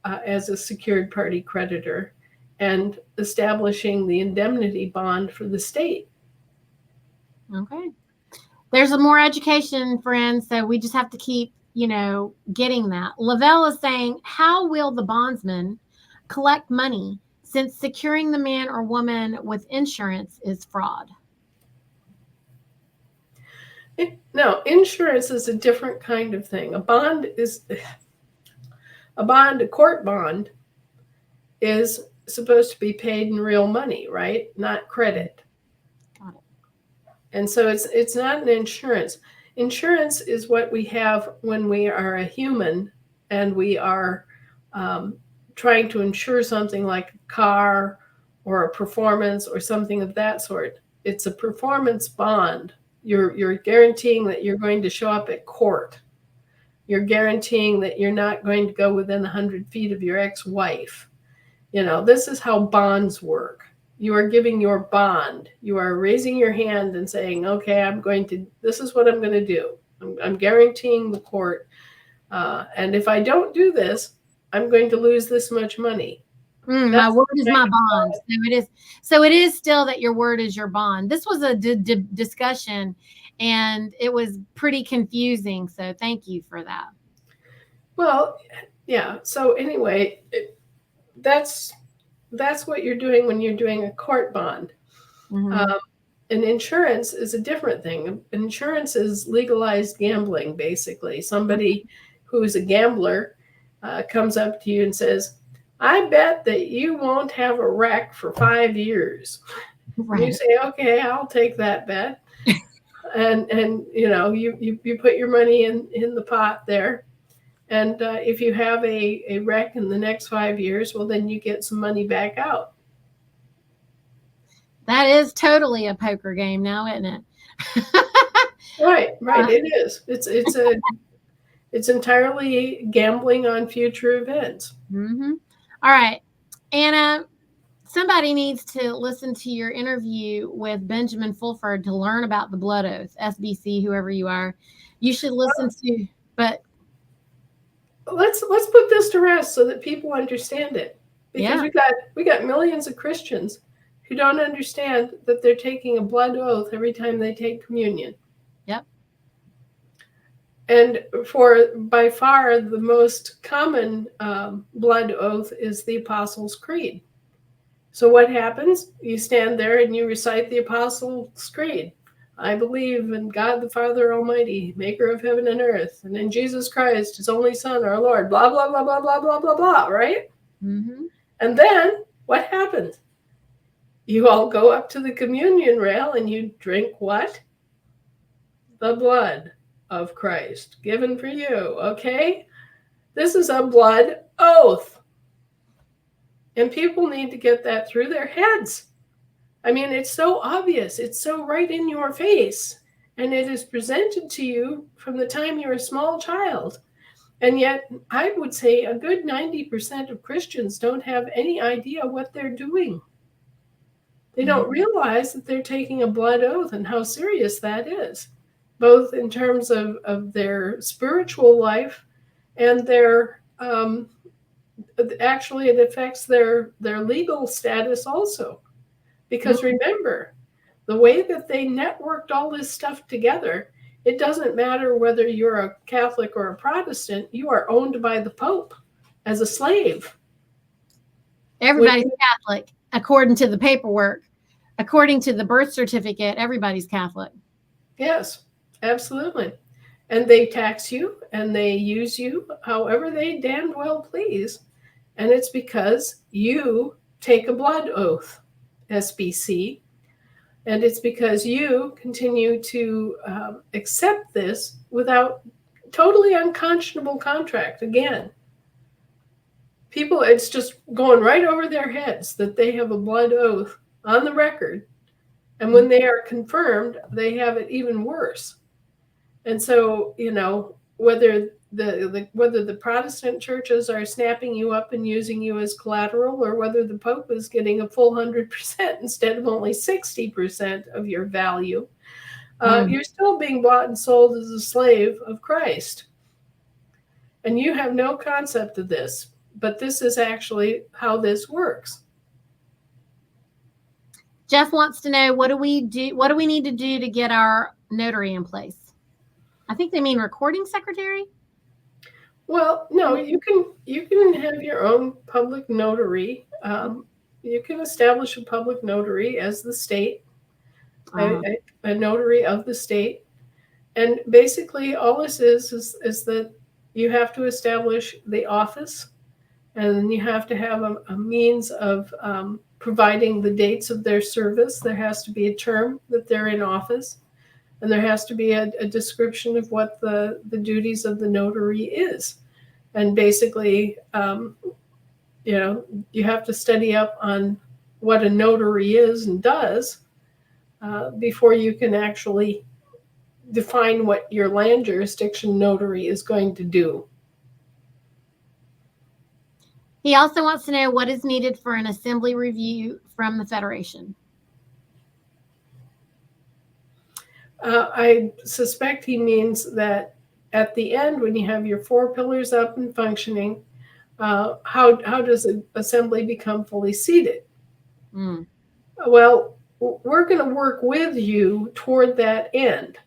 as a secured party creditor and establishing the indemnity bond for the state. Okay. There's a more education, friends, so we just have to keep, getting that. Lavelle is saying, how will the bondsman collect money since securing the man or woman with insurance is fraud? No, insurance is a different kind of thing. A court bond is supposed to be paid in real money, right? Not credit. Got it. And so it's not an insurance. Insurance is what we have when we are a human and we are trying to insure something like a car or a performance or something of that sort. It's a performance bond. You're guaranteeing that you're going to show up at court. You're guaranteeing that you're not going to go within 100 feet of your ex-wife. This is how bonds work. You are giving your bond. You are raising your hand and saying, okay, this is what I'm going to do. I'm guaranteeing the court. And if I don't do this, I'm going to lose this much money. My word is my bond. So it is still that your word is your bond. This was a discussion, and it was pretty confusing. So thank you for that. Well, yeah. So anyway, that's what you're doing when you're doing a court bond. Mm-hmm. And insurance is a different thing. Insurance is legalized gambling, basically. Somebody who's a gambler comes up to you and says, I bet that you won't have a wreck for 5 years. Right. And you say, okay, I'll take that bet. and you put your money in the pot there. And if you have a wreck in the next 5 years, well, then you get some money back out. That is totally a poker game now, isn't it? Right. It is. It's entirely gambling on future events. Mm-hmm. All right, Anna, somebody needs to listen to your interview with Benjamin Fulford to learn about the blood oath, SBC, whoever you are. You should listen to, but let's put this to rest so that people understand it. Because we got millions of Christians who don't understand that they're taking a blood oath every time they take communion. Yep. And by far the most common blood oath is the Apostles' Creed. So what happens? You stand there and you recite the Apostles' Creed. I believe in God the Father Almighty, maker of heaven and earth, and in Jesus Christ, his only Son, our Lord, blah, blah, blah, blah, blah, blah, blah, blah, right? Mm-hmm. And then what happens? You all go up to the communion rail and you drink what? The blood of Christ given for you, okay? This is a blood oath. And people need to get that through their heads. I mean, it's so obvious. It's so right in your face. And it is presented to you from the time you're a small child. And yet, I would say a good 90% of Christians don't have any idea what they're doing. They don't realize that they're taking a blood oath and how serious that is, both in terms of their spiritual life and their, actually it affects their legal status also. Because remember, the way that they networked all this stuff together, it doesn't matter whether you're a Catholic or a Protestant, you are owned by the Pope as a slave. Everybody's Catholic, according to the paperwork. According to the birth certificate, everybody's Catholic. Yes, absolutely. And they tax you and they use you however they damned well please. And it's because you take a blood oath, SBC. And it's because you continue to accept this without totally unconscionable contract. Again, people, it's just going right over their heads that they have a blood oath on the record. And when they are confirmed, they have it even worse. And so, whether whether the Protestant churches are snapping you up and using you as collateral, or whether the Pope is getting a full 100% instead of only 60% of your value, you're still being bought and sold as a slave of Christ. And you have no concept of this, but this is actually how this works. Jeff wants to know, what do we need to do to get our notary in place? I think they mean recording secretary. Well, no, you can have your own public notary. You can establish a public notary as the state, a notary of the state. And basically all this is that you have to establish the office, and you have to have a means of providing the dates of their service. There has to be a term that they're in office, and there has to be a description of what the duties of the notary is. And basically, you have to study up on what a notary is and does before you can actually define what your land jurisdiction notary is going to do. He also wants to know what is needed for an assembly review from the Federation. I suspect he means that at the end, when you have your 4 pillars up and functioning, how does an assembly become fully seated? Well, we're going to work with you toward that end.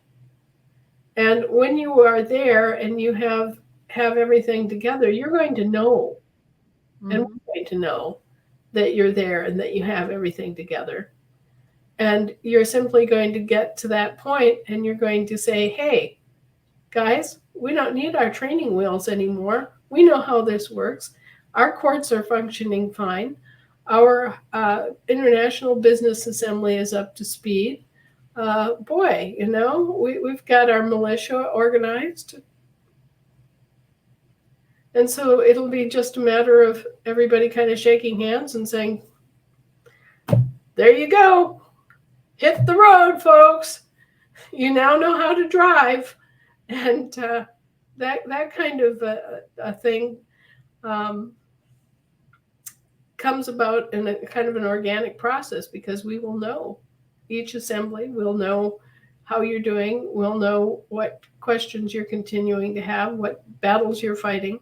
And when you are there and you have everything together, you're going to know, and we're going to know that you're there and that you have everything together. And you're simply going to get to that point, and you're going to say, hey, guys, we don't need our training wheels anymore. We know how this works. Our courts are functioning fine. Our international business assembly is up to speed. Boy, we've got our militia organized. And so it'll be just a matter of everybody kind of shaking hands and saying, there you go. Hit the road, folks. You now know how to drive. And that kind of a thing comes about in a kind of an organic process, because we will know each assembly, we'll know how you're doing, we'll know what questions you're continuing to have, what battles you're fighting.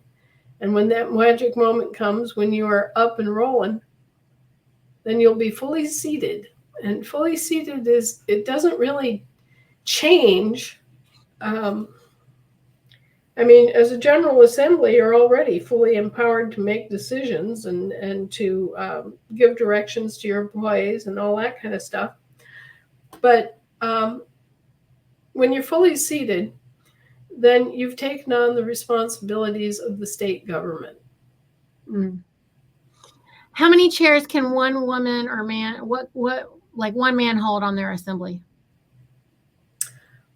And when that magic moment comes, when you are up and rolling, then you'll be fully seated. And fully seated it doesn't really change. As a General Assembly, you're already fully empowered to make decisions and to give directions to your employees and all that kind of stuff. But when you're fully seated, then you've taken on the responsibilities of the state government. How many chairs can one woman or man, what one man hold on their assembly?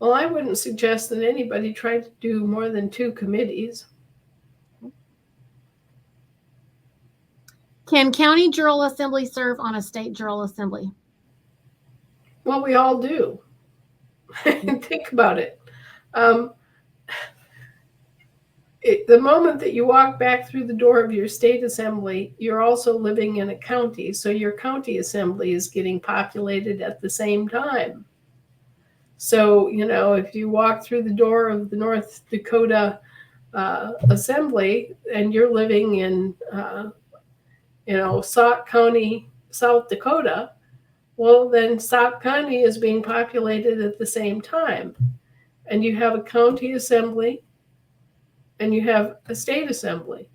Well, I wouldn't suggest that anybody try to do more than 2 committees. Can county general assembly serve on a state general assembly? Well, we all do. Think about it. The moment that you walk back through the door of your state assembly, you're also living in a county. So your county assembly is getting populated at the same time. So, if you walk through the door of the North Dakota assembly and you're living in, Sauk County, South Dakota, well, then Sauk County is being populated at the same time. And you have a county assembly and you have a state assembly.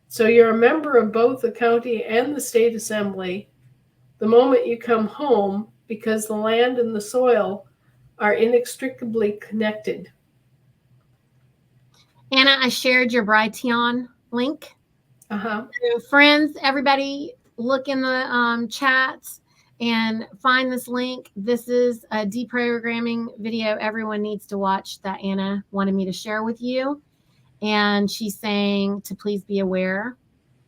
So you're a member of both the county and the state assembly the moment you come home, because the land and the soil are inextricably connected. Anna, I shared your Brighteon link. So friends, everybody, look in the chats and find this link. This is a deprogramming video everyone needs to watch that Anna wanted me to share with you. And she's saying to please be aware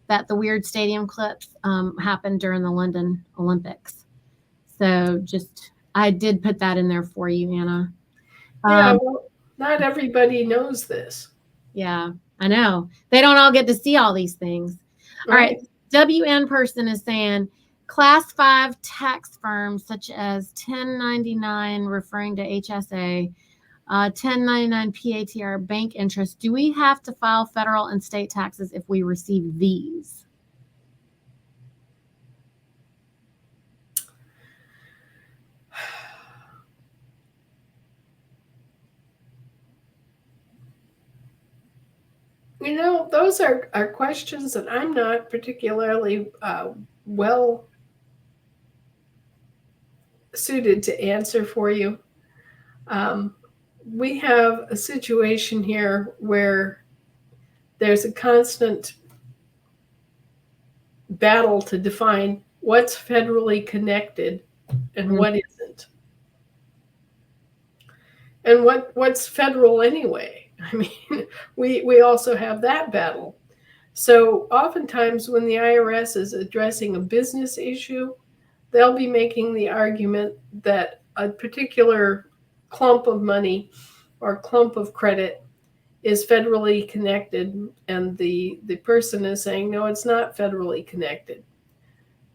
that the weird stadium clips happened during the London Olympics. So I did put that in there for you, Anna. not everybody knows this. Yeah, I know. They don't all get to see all these things. All right. WN person is saying class 5 tax firms such as 1099 referring to HSA, 1099 PATR bank interest. Do we have to file federal and state taxes if we receive these? Those are questions that I'm not particularly well suited to answer for you. We have a situation here where there's a constant battle to define what's federally connected and what isn't. And what's federal anyway? I mean, we also have that battle. So oftentimes when the IRS is addressing a business issue, they'll be making the argument that a particular clump of money or clump of credit is federally connected, and the person is saying, no, it's not federally connected.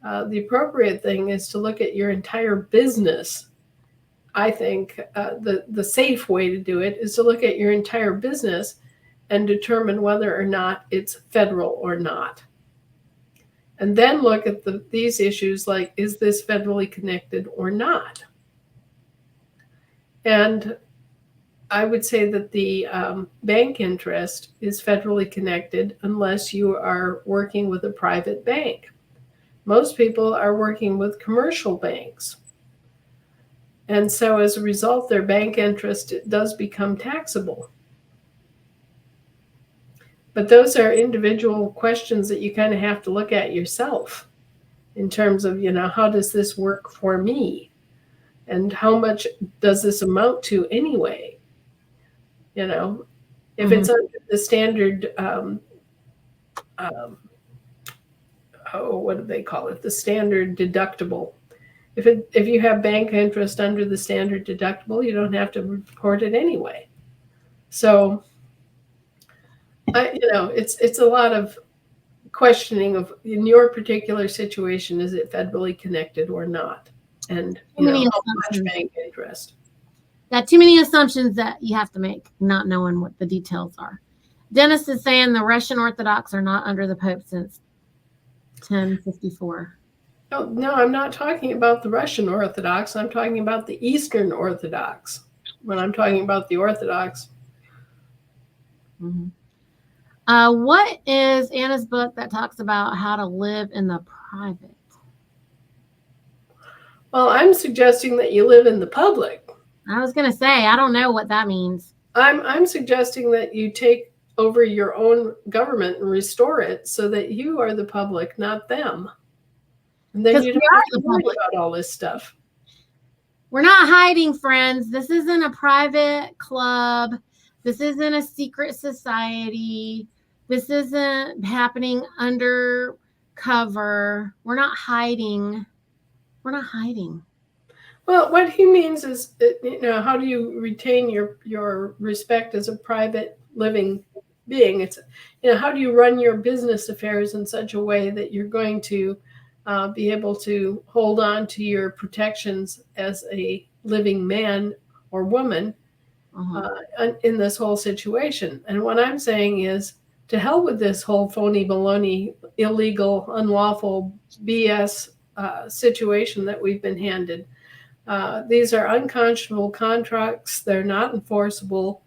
The appropriate thing is to look at your entire business. I think the safe way to do it is to look at your entire business and determine whether or not it's federal or not. And then look at these issues like, is this federally connected or not? And I would say that the bank interest is federally connected unless you are working with a private bank. Most people are working with commercial banks. And so as a result, their bank interest does become taxable. But those are individual questions that you kind of have to look at yourself in terms of, how does this work for me? And how much does this amount to anyway? If it's under the standard, what do they call it? The standard deductible. If you have bank interest under the standard deductible, you don't have to report it anyway. So, it's a lot of questioning of, in your particular situation, is it federally connected or not? And how much bank interest. Got too many assumptions that you have to make, not knowing what the details are. Dennis is saying the Russian Orthodox are not under the Pope since 1054. Oh, no, I'm not talking about the Russian Orthodox. I'm talking about the Eastern Orthodox. When I'm talking about the Orthodox. What is Anna's book that talks about how to live in the private? Well, I'm suggesting that you live in the public. I was going to say, I don't know what that means. I'm suggesting that you take over your own government and restore it so that you are the public, not them. And then you don't have to worry about all this stuff. We're not hiding, friends. This isn't a private club. This isn't a secret society. This isn't happening undercover. We're not hiding. We're not hiding. Well, what he means is, how do you retain your respect as a private living being? It's, how do you run your business affairs in such a way that you're going to be able to hold on to your protections as a living man or woman in this whole situation? And what I'm saying is, to hell with this whole phony, baloney, illegal, unlawful BS situation that we've been handed. These are unconscionable contracts. They're not enforceable.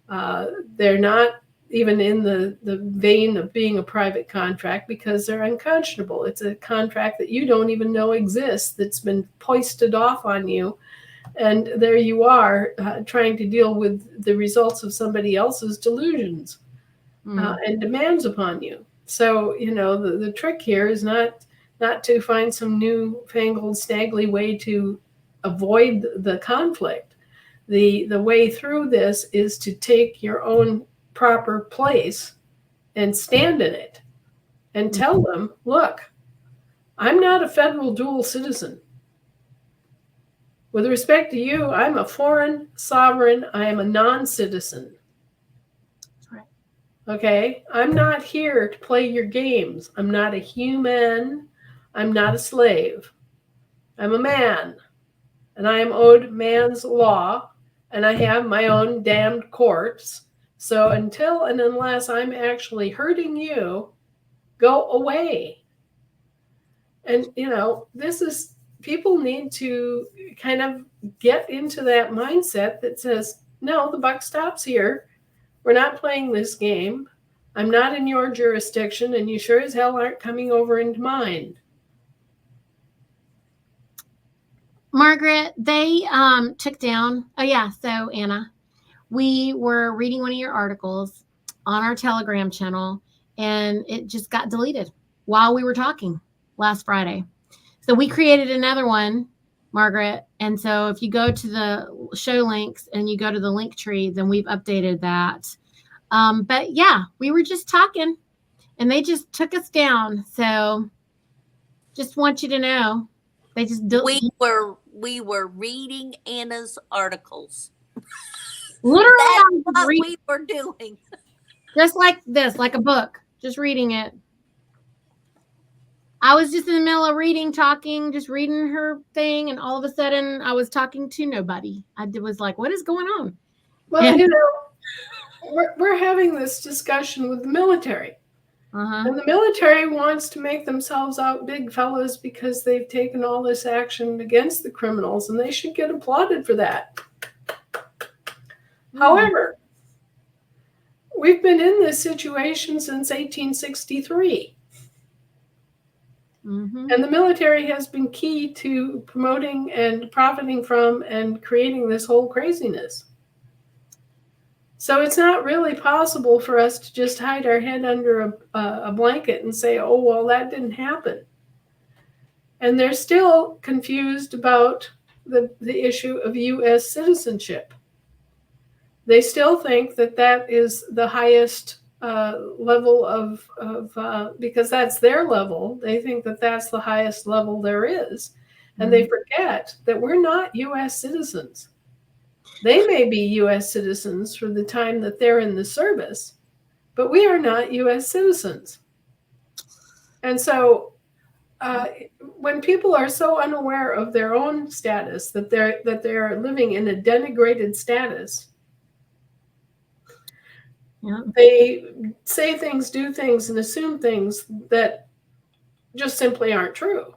They're not even in the vein of being a private contract because they're unconscionable. It's a contract that you don't even know exists, that's been foisted off on you. And there you are trying to deal with the results of somebody else's delusions and demands upon you. So, the trick here is not to find some newfangled, snaggly way to avoid the conflict. The way through this is to take your own proper place and stand in it and tell them, look, I'm not a federal dual citizen. With respect to you, I'm a foreign sovereign. I am a non-citizen. Right. Okay? I'm not here to play your games. I'm not a human. I'm not a slave. I'm a man. And I am owed man's law. And I have my own damned courts. So until and unless I'm actually hurting you, go away. And, this is, people need to kind of get into that mindset that says, no, the buck stops here. We're not playing this game. I'm not in your jurisdiction, and you sure as hell aren't coming over into mine. Margaret, they took down. Oh, yeah. So, Anna, we were reading one of your articles on our Telegram channel, and it just got deleted while we were talking last Friday. So we created another one, Margaret. And so if you go to the show links and you go to the link tree, then we've updated that. But yeah, we were just talking and they just took us down. So just want you to know, they just we were reading Anna's articles. Literally, that's what we were doing. Just like this, like a book, just reading it. I was just in the middle of reading, talking, just reading her thing, and all of a sudden I was talking to nobody. I was like, what is going on? Well, we're having this discussion with the military. And the military wants to make themselves out big fellas because they've taken all this action against the criminals, and they should get applauded for that. However, we've been in this situation since 1863. And the military has been key to promoting and profiting from and creating this whole craziness. So it's not really possible for us to just hide our head under a blanket and say, oh, well, that didn't happen. And they're still confused about the issue of U.S. citizenship. They still think that is the highest level of because that's their level. They think that that's the highest level there is. And they forget that we're not U.S. citizens. They may be U.S. citizens for the time that they're in the service, but we are not U.S. citizens. And so when people are so unaware of their own status, that they're living in a denigrated status, they say things, do things, and assume things that just simply aren't true.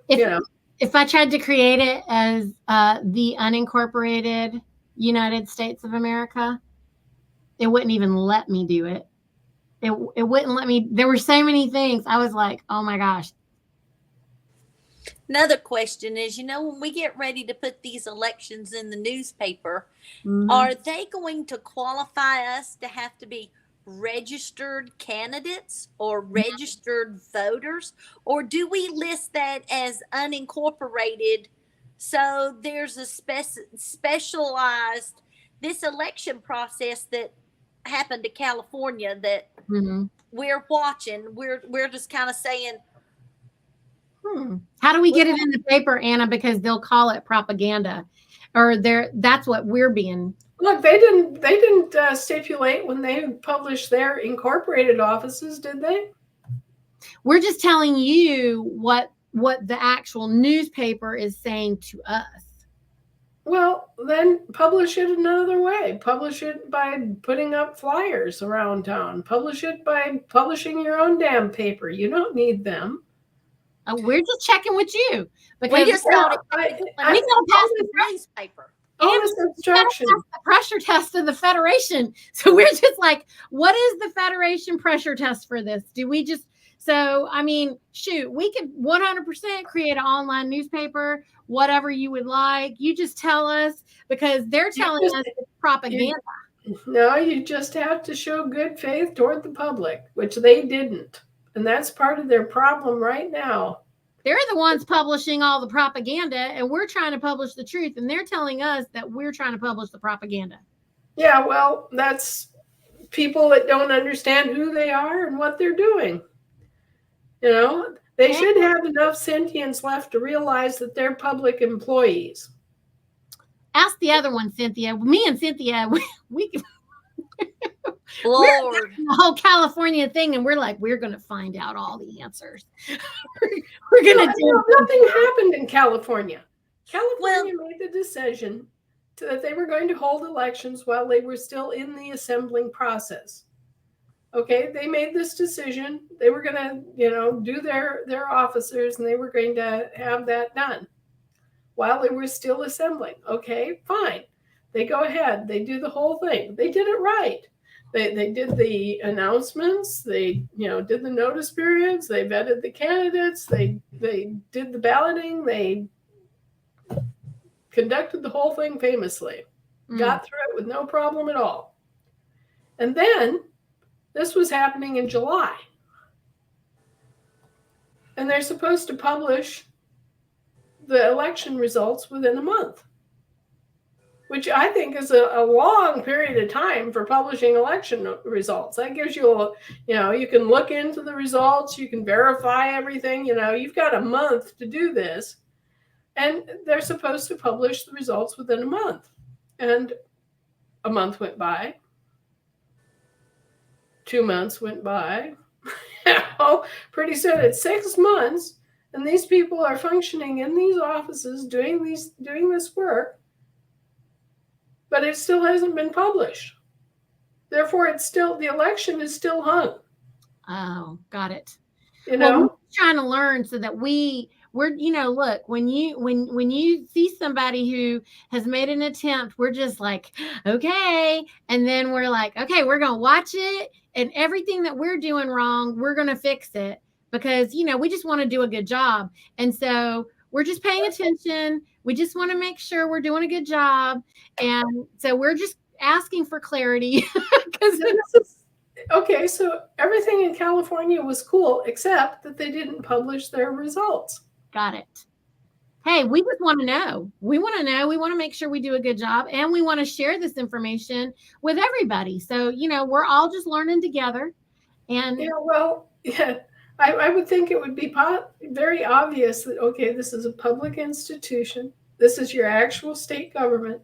If I tried to create it as the unincorporated United States of America, it wouldn't even let me do it. It wouldn't let me. There were so many things. I was like, oh my gosh. Another question is, when we get ready to put these elections in the newspaper, are they going to qualify us to have to be registered candidates or registered voters, or do we list that as unincorporated? So there's a specialized this election process that happened to California that we're watching. We're just kind of saying, how do we get it in the paper, Anna? Because they'll call it propaganda, or that's what we're being. Look, they didn't stipulate when they published their incorporated offices, did they? We're just telling you what the actual newspaper is saying to us. Well, then publish it another way. Publish it by putting up flyers around town. Publish it by publishing your own damn paper. You don't need them. We're just checking with you because we just thought we don't pass the newspaper. All this obstruction. The pressure test of the Federation. So we're just like, what is the Federation pressure test for this? Do we just? So I mean, shoot, we could 100% create an online newspaper, whatever you would like. You just tell us, because they're telling us it's propaganda. No, you just have to show good faith toward the public, which they didn't. And that's part of their problem right now. They're the ones publishing all the propaganda, and we're trying to publish the truth, and they're telling us that we're trying to publish the propaganda. Yeah, well, that's people that don't understand who they are and what they're doing. They should have enough sentience left to realize that they're public employees. Ask the other one, Cynthia. Me and Cynthia, we Lord. the whole California thing, and we're like, we're going to find out all the answers. We're going to do nothing happened in California. California made the decision that they were going to hold elections while they were still in the assembling process. Okay, they made this decision. They were going to, do their officers, and they were going to have that done while they were still assembling. Okay, fine. They go ahead. They do the whole thing. They did it right. They did the announcements. They, did the notice periods. They vetted the candidates. They did the balloting. They conducted the whole thing famously. Got through it with no problem at all. And then this was happening in July. And they're supposed to publish the election results within a month, which I think is a long period of time for publishing election results. That gives you you can look into the results, you can verify everything, you've got a month to do this. And they're supposed to publish the results within a month. And a month went by. 2 months went by. Pretty soon it's 6 months, and these people are functioning in these offices doing this work, but it still hasn't been published. Therefore, the election is still hung. Oh, got it. Well, we're trying to learn so that we're look, when you see somebody who has made an attempt, we're just like, okay, and then we're like, okay, we're gonna watch it, and everything that we're doing wrong, we're gonna fix it, because we just want to do a good job, and so we're just paying attention. We just want to make sure we're doing a good job, and so we're just asking for clarity. Okay, so everything in California was cool, except that they didn't publish their results. Got it. Hey, we just want to know. We want to know. We want to make sure we do a good job, and we want to share this information with everybody. So, we're all just learning together. And I would think it would be very obvious that, okay, this is a public institution. This is your actual state government.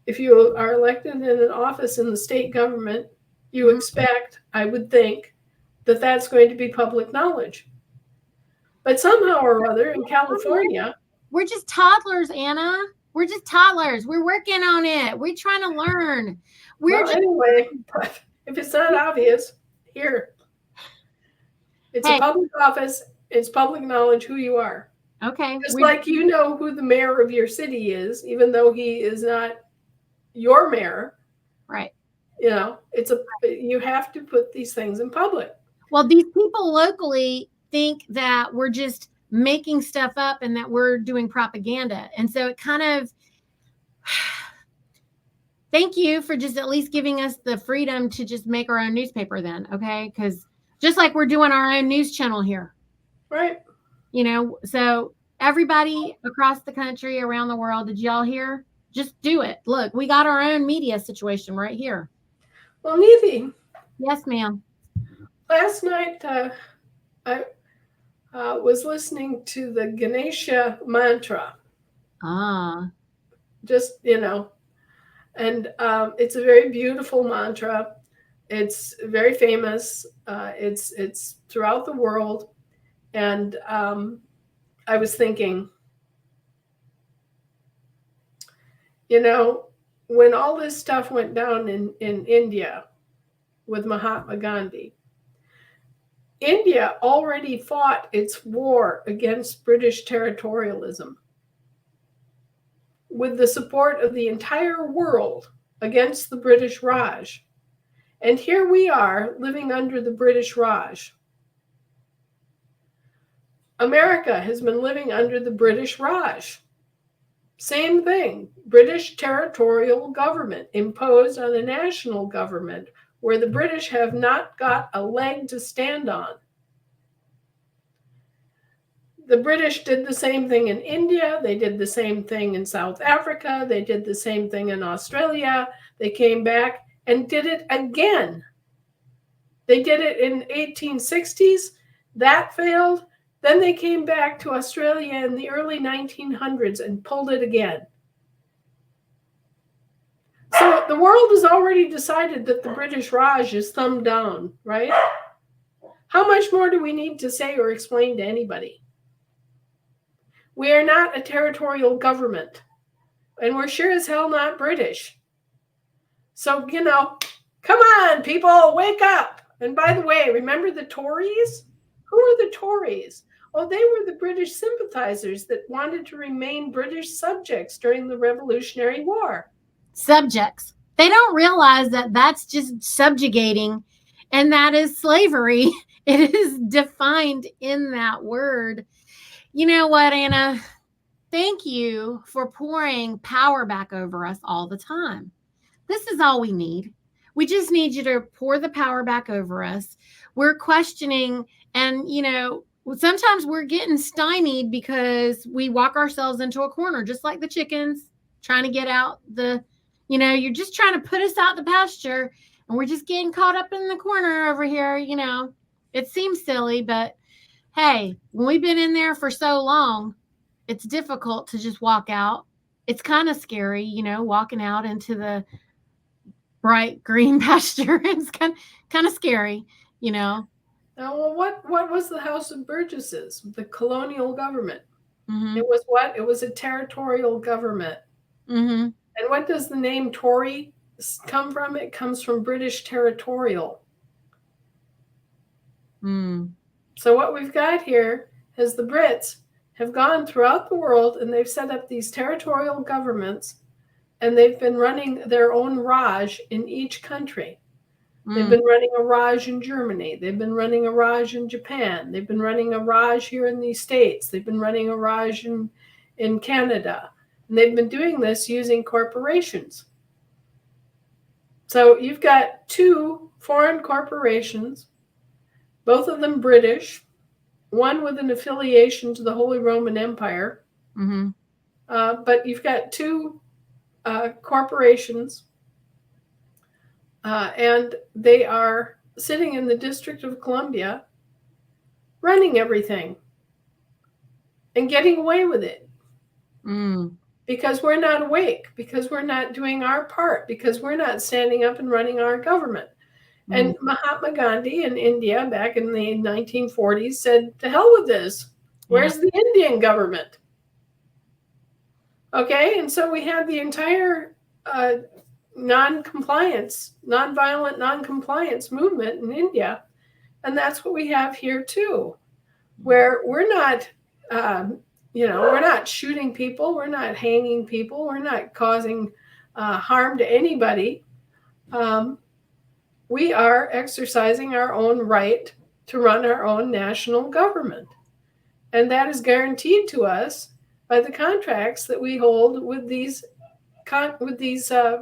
If you are elected in an office in the state government, you expect, I would think, that that's going to be public knowledge. But somehow or other in California, we're just toddlers, Anna. We're just toddlers. We're working on it. We're trying to learn. Anyway, if it's not obvious, here. It's a public office. It's public knowledge who you are. Okay. Just like you know who the mayor of your city is, even though he is not your mayor. Right. You have to put these things in public. Well, these people locally think that we're just making stuff up and that we're doing propaganda. And so it kind of, thank you for just at least giving us the freedom to just make our own newspaper then, okay? Because just like we're doing our own news channel here. Right. So everybody across the country, around the world, did y'all hear? Just do it. Look, we got our own media situation right here. Well, Niti. Yes, ma'am. Last night, I was listening to the Ganesha mantra. Just, and it's a very beautiful mantra. It's very famous. It's throughout the world. And I was thinking, when all this stuff went down in India with Mahatma Gandhi, India already fought its war against British territorialism with the support of the entire world against the British Raj. And here we are living under the British Raj. America has been living under the British Raj. Same thing, British territorial government imposed on a national government where the British have not got a leg to stand on. The British did the same thing in India. They did the same thing in South Africa. They did the same thing in Australia. They came back and did it again. They did it in 1860s. That failed. Then they came back to Australia in the early 1900s and pulled it again. So the world has already decided that the British Raj is thumbed down, right? How much more do we need to say or explain to anybody? We are not a territorial government, and we're sure as hell not British. So, come on, people, wake up. And by the way, remember the Tories? Who are the Tories? Oh, they were the British sympathizers that wanted to remain British subjects during the Revolutionary War. Subjects. They don't realize that that's just subjugating, and that is slavery. It is defined in that word. You know what, Anna? Thank you for pouring power back over us all the time. This is all we need. We just need you to pour the power back over us. We're questioning, and sometimes we're getting stymied because we walk ourselves into a corner, just like the chickens trying to get out you're just trying to put us out the pasture, and we're just getting caught up in the corner over here. It seems silly, but hey, when we've been in there for so long, it's difficult to just walk out. It's kind of scary, walking out into the bright green pasture. It's kind of scary. Now, well, what was the House of Burgesses, the colonial government? Mm-hmm. It was what? It was a territorial government. Mm-hmm. And what does the name Tory come from? It comes from British territorial. Mm. So what we've got here is the Brits have gone throughout the world, and they've set up these territorial governments, and they've been running their own Raj in each country. They've been running a Raj in Germany. They've been running a Raj in Japan. They've been running a Raj here in the States. They've been running a Raj in Canada. And they've been doing this using corporations. So you've got two foreign corporations, both of them British, one with an affiliation to the Holy Roman Empire. Mm-hmm. But you've got two corporations, and they are sitting in the District of Columbia running everything and getting away with it. Because we're not awake, because we're not doing our part, because we're not standing up and running our government. And Mahatma Gandhi in India back in the 1940s said, to hell with this. Where's the Indian government? Okay, and so we had the entire nonviolent non-compliance movement in India. And that's what we have here too, where we're not, we're not shooting people, we're not hanging people, we're not causing harm to anybody. We are exercising our own right to run our own national government. And that is guaranteed to us by the contracts that we hold with these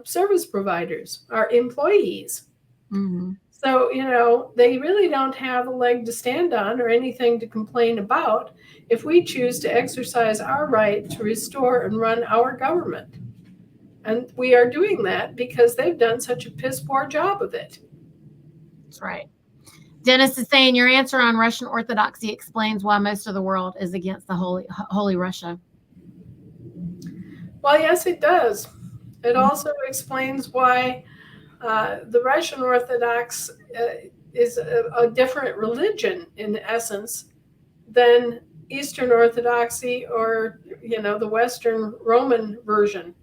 service providers, our employees. Mm-hmm. So, they really don't have a leg to stand on or anything to complain about if we choose to exercise our right to restore and run our government. And we are doing that because they've done such a piss poor job of it. That's right. Dennis is saying your answer on Russian Orthodoxy explains why most of the world is against the Holy Russia. Well, yes, it does. It also explains why the Russian Orthodox is a different religion in essence than Eastern Orthodoxy or, the Western Roman version.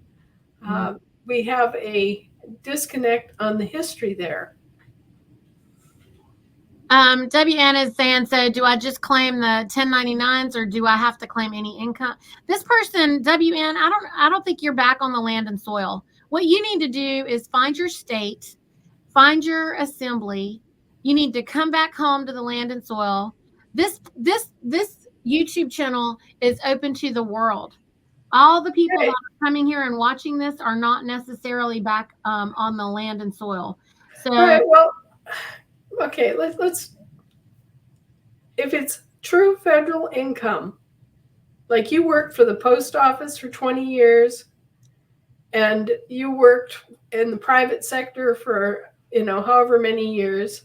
We have a disconnect on the history there. WN is saying, so do I just claim the 1099s or do I have to claim any income? This person, WN, I don't think you're back on the land and soil. What you need to do is find your state, find your assembly. You need to come back home to the land and soil. This YouTube channel is open to the world. All the people that are coming here and watching this are not necessarily back on the land and soil. So, right, well, okay, let's if it's true federal income, like you worked for the post office for 20 years and you worked in the private sector for, however many years,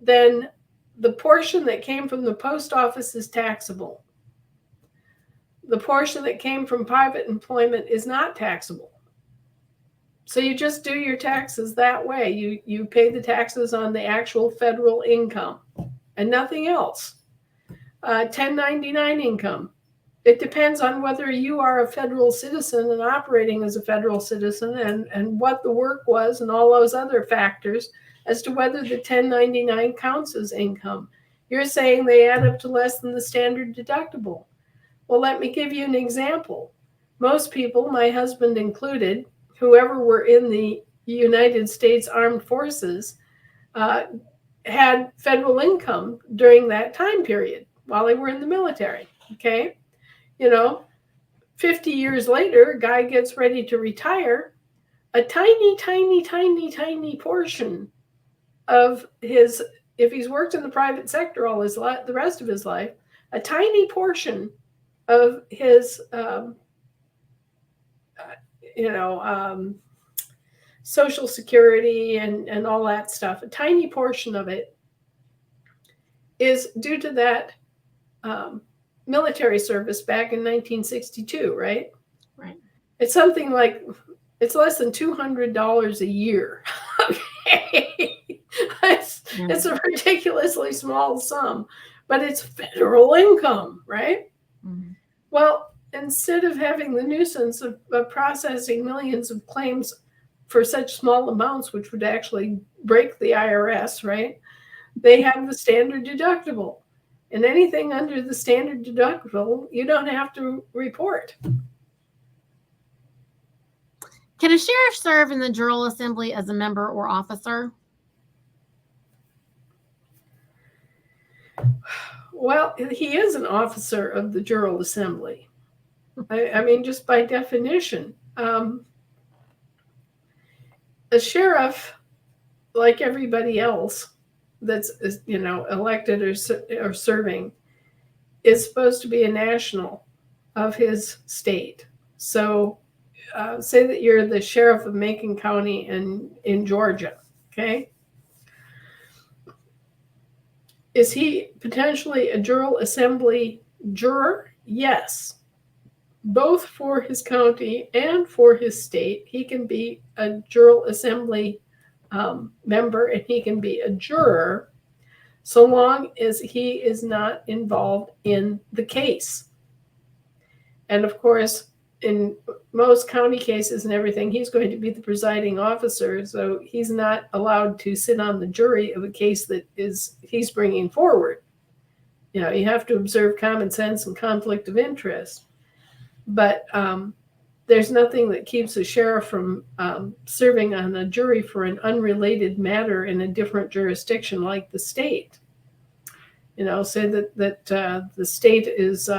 then the portion that came from the post office is taxable. The portion that came from private employment is not taxable. So you just do your taxes that way. You pay the taxes on the actual federal income and nothing else. 1099 income. It depends on whether you are a federal citizen and operating as a federal citizen and what the work was and all those other factors as to whether the 1099 counts as income. You're saying they add up to less than the standard deductible. Well, let me give you an example. Most people, my husband included, whoever were in the United States Armed Forces, had federal income during that time period while they were in the military. Okay. 50 years later, a guy gets ready to retire. A tiny, tiny, tiny, tiny portion of his, if he's worked in the private sector all his life, the rest of his life, a tiny portion of his, Social Security and all that stuff, a tiny portion of it is due to that military service back in 1962, right? Right. It's something like, it's less than $200 a year. Okay. It's a ridiculously small sum, but it's federal income, right? Mm-hmm. Well, instead of having the nuisance of processing millions of claims for such small amounts, which would actually break the IRS, right? They have the standard deductible. And anything under the standard deductible, you don't have to report. Can a sheriff serve in the General Assembly as a member or officer? Well, he is an officer of the General Assembly. I mean, just by definition. A sheriff, like everybody else that's elected or serving, is supposed to be a national of his state. So say that you're the sheriff of Macon County in Georgia, okay? Is he potentially a General Assembly juror? Yes. Both for his county and for his state, he can be a General Assembly member and he can be a juror so long as he is not involved in the case. And of course, in most county cases and everything, he's going to be the presiding officer, so he's not allowed to sit on the jury of a case that he's bringing forward. You have to observe common sense and conflict of interest. But there's nothing that keeps a sheriff from serving on a jury for an unrelated matter in a different jurisdiction like the state. Say that the state is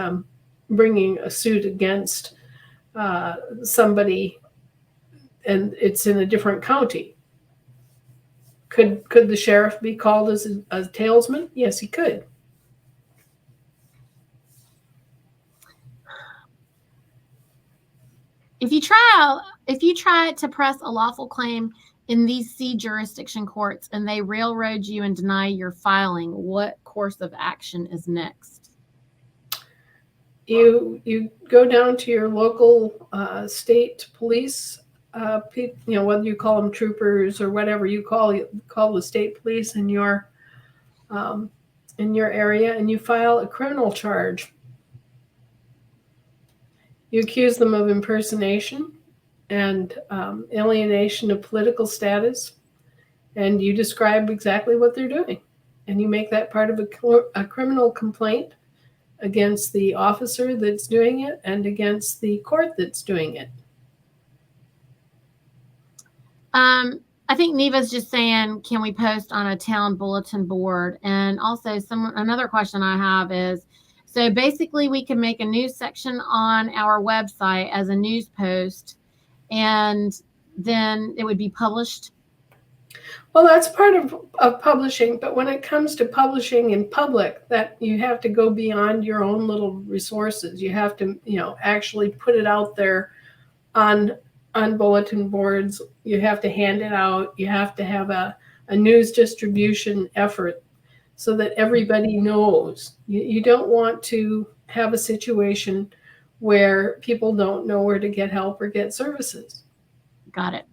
bringing a suit against somebody and it's in a different county. Could the sheriff be called as a talesman? Yes, he could. If you try to press a lawful claim in these C jurisdiction courts and they railroad you and deny your filing, what course of action is next? You go down to your local state police, whether you call them troopers or whatever you call the state police in your area, and you file a criminal charge. You accuse them of impersonation and alienation of political status, and you describe exactly what they're doing. And you make that part of a criminal complaint against the officer that's doing it and against the court that's doing it. I think Neva's just saying, can we post on a town bulletin board? And also another question I have is, so basically we can make a news section on our website as a news post and then it would be published. Well, that's part of publishing, but when it comes to publishing in public, that you have to go beyond your own little resources. You have to, actually put it out there on bulletin boards. You have to hand it out. You have to have a news distribution effort. so that everybody knows. You don't want to have a situation where people don't know where to get help or get services. Got it.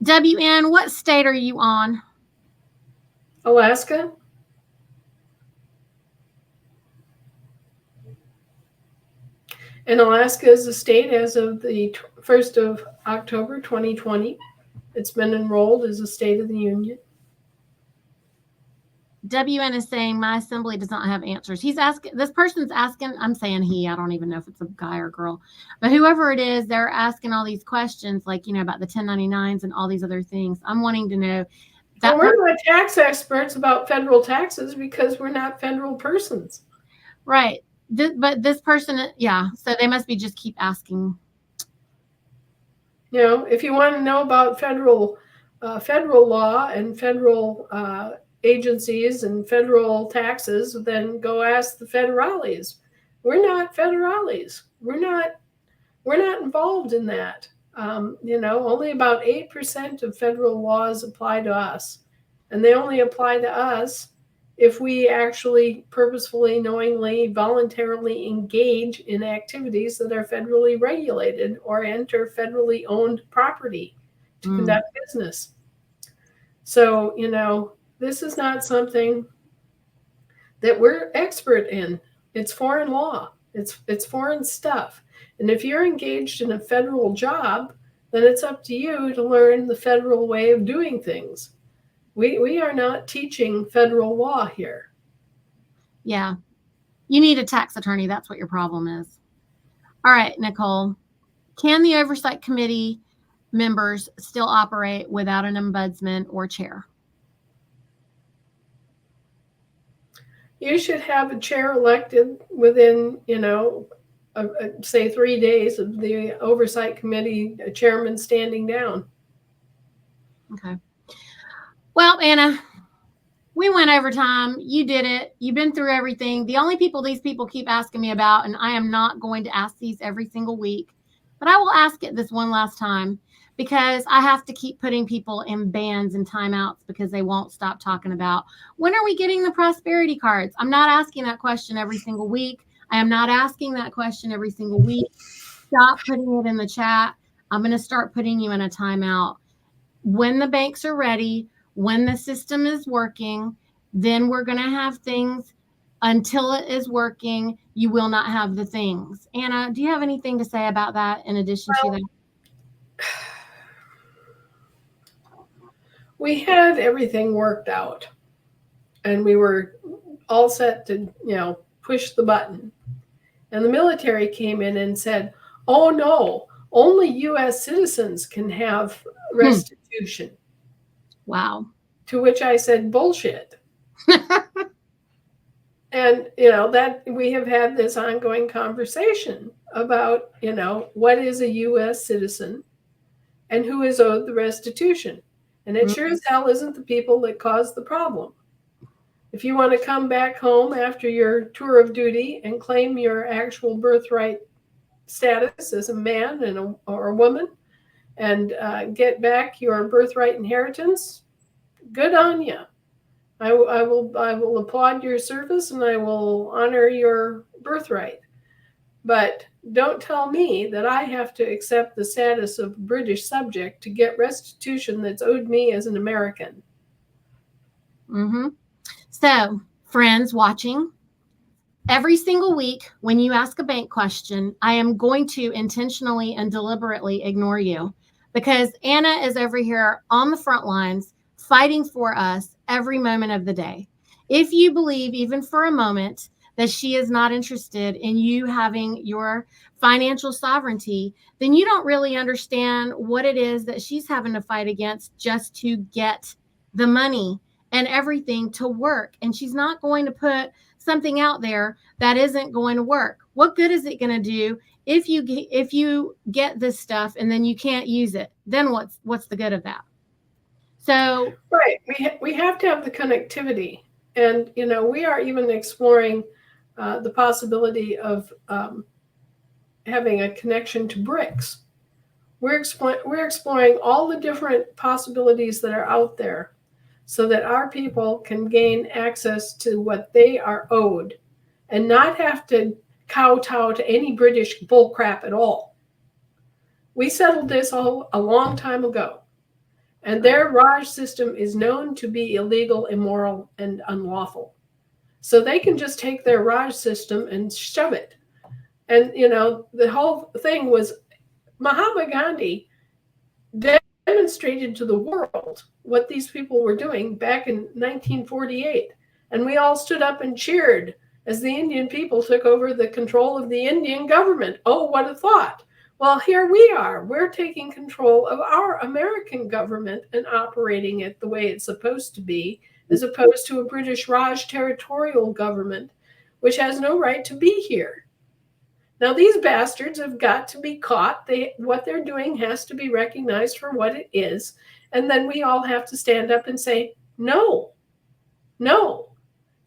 WN, what state are you on? Alaska? And Alaska is a state as of the 1st of October 2020. It's been enrolled as a state of the union. WN is saying my assembly does not have answers. He's asking, this person's asking, I'm saying he, I don't even know if it's a guy or girl, but whoever it is, they're asking all these questions, like, about the 1099s and all these other things. I'm wanting to know that. Well, we're not tax experts about federal taxes because we're not federal persons. Right. But this person, yeah, so they must be just keep asking. If you want to know about federal law and federal agencies and federal taxes, then go ask the federales. We're not federales. We're not involved in that. Only about 8% of federal laws apply to us, and they only apply to us if we actually purposefully, knowingly, voluntarily engage in activities that are federally regulated or enter federally owned property to conduct business. So, this is not something that we're expert in. It's foreign law. It's foreign stuff. And if you're engaged in a federal job, then it's up to you to learn the federal way of doing things. We are not teaching federal law here. Yeah. You need a tax attorney. That's what your problem is. All right, Nicole. Can the oversight committee members still operate without an ombudsman or chair? You should have a chair elected within, say 3 days of the oversight committee chairman standing down. Okay. Well, Anna, we went over time. You did it. You've been through everything. The only people these people keep asking me about, and I am not going to ask these every single week, but I will ask it this one last time because I have to keep putting people in bans and timeouts because they won't stop talking about, when are we getting the prosperity cards? I'm not asking that question every single week. I am not asking that question every single week. Stop putting it in the chat. I'm going to start putting you in a timeout. When the banks are ready, when the system is working, then we're going to have things. Until it is working, you will not have the things. Anna, do you have anything to say about that in addition to that? We had everything worked out and we were all set to, push the button. And the military came in and said, oh no, only U.S. citizens can have restitution. Wow. To which I said, bullshit. And, that we have had this ongoing conversation about, what is a U.S. citizen and who is owed the restitution. And it sure as hell isn't the people that caused the problem. If you want to come back home after your tour of duty and claim your actual birthright status as a man or a woman and get back your birthright inheritance, good on you. I will applaud your service and I will honor your birthright. But don't tell me that I have to accept the status of British subject to get restitution that's owed me as an American. So, friends watching, every single week when you ask a bank question, I am going to intentionally and deliberately ignore you because Anna is over here on the front lines fighting for us every moment of the day. If you believe even for a moment that she is not interested in you having your financial sovereignty, then you don't really understand what it is that she's having to fight against just to get the money and everything to work. And she's not going to put something out there that isn't going to work. What good is it going to do if you get this stuff and then you can't use it? Then what's the good of that? So right, we have to have the connectivity, and we are even exploring the possibility of having a connection to BRICS. We're exploring all the different possibilities that are out there so that our people can gain access to what they are owed and not have to kowtow to any British bullcrap at all. We settled this all a long time ago, and their Raj system is known to be illegal, immoral, and unlawful. So they can just take their Raj system and shove it. And, the whole thing was Mahatma Gandhi demonstrated to the world what these people were doing back in 1948. And we all stood up and cheered as the Indian people took over the control of the Indian government. Oh, what a thought. Well, here we are. We're taking control of our American government and operating it the way it's supposed to be, as opposed to a British Raj territorial government, which has no right to be here. Now, these bastards have got to be caught. What they're doing has to be recognized for what it is. And then we all have to stand up and say, no, no.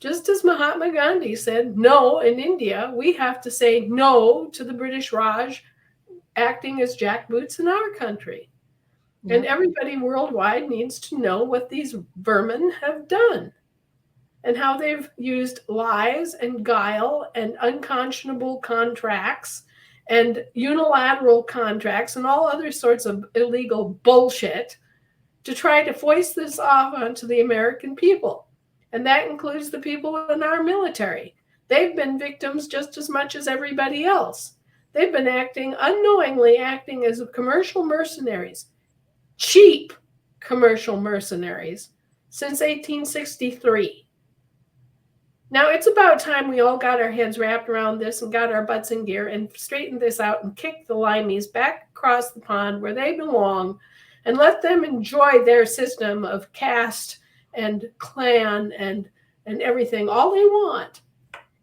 Just as Mahatma Gandhi said no in India, we have to say no to the British Raj acting as jackboots in our country. Yeah. And everybody worldwide needs to know what these vermin have done and how they've used lies and guile and unconscionable contracts and unilateral contracts and all other sorts of illegal bullshit to try to foist this off onto the American people. And that includes the people in our military. They've been victims just as much as everybody else. They've been unknowingly acting as commercial mercenaries, cheap commercial mercenaries, since 1863. Now, it's about time we all got our heads wrapped around this and got our butts in gear and straightened this out and kicked the limeys back across the pond where they belong and let them enjoy their system of caste and clan and everything all they want.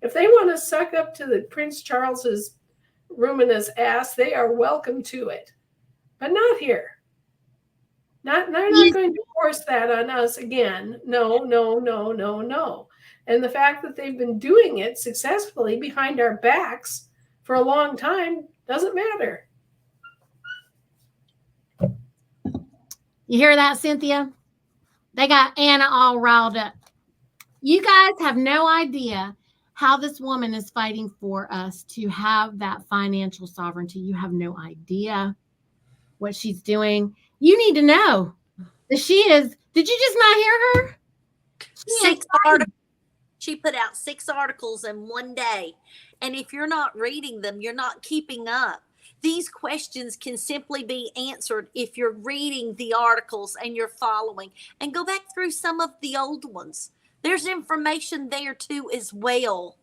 If they want to suck up to the Prince Charles's ruminous ass, they are welcome to it, but not here. They're not going to force that on us again. No, no, no, no, no. And the fact that they've been doing it successfully behind our backs for a long time doesn't matter. You hear that, Cynthia? They got Anna all riled up. You guys have no idea how this woman is fighting for us to have that financial sovereignty. You have no idea what she's doing. You need to know that she is. Did you just not hear her? She put out 6 articles in one day. And if you're not reading them, you're not keeping up. These questions can simply be answered if you're reading the articles and you're following. And go back through some of the old ones. There's information there too as well.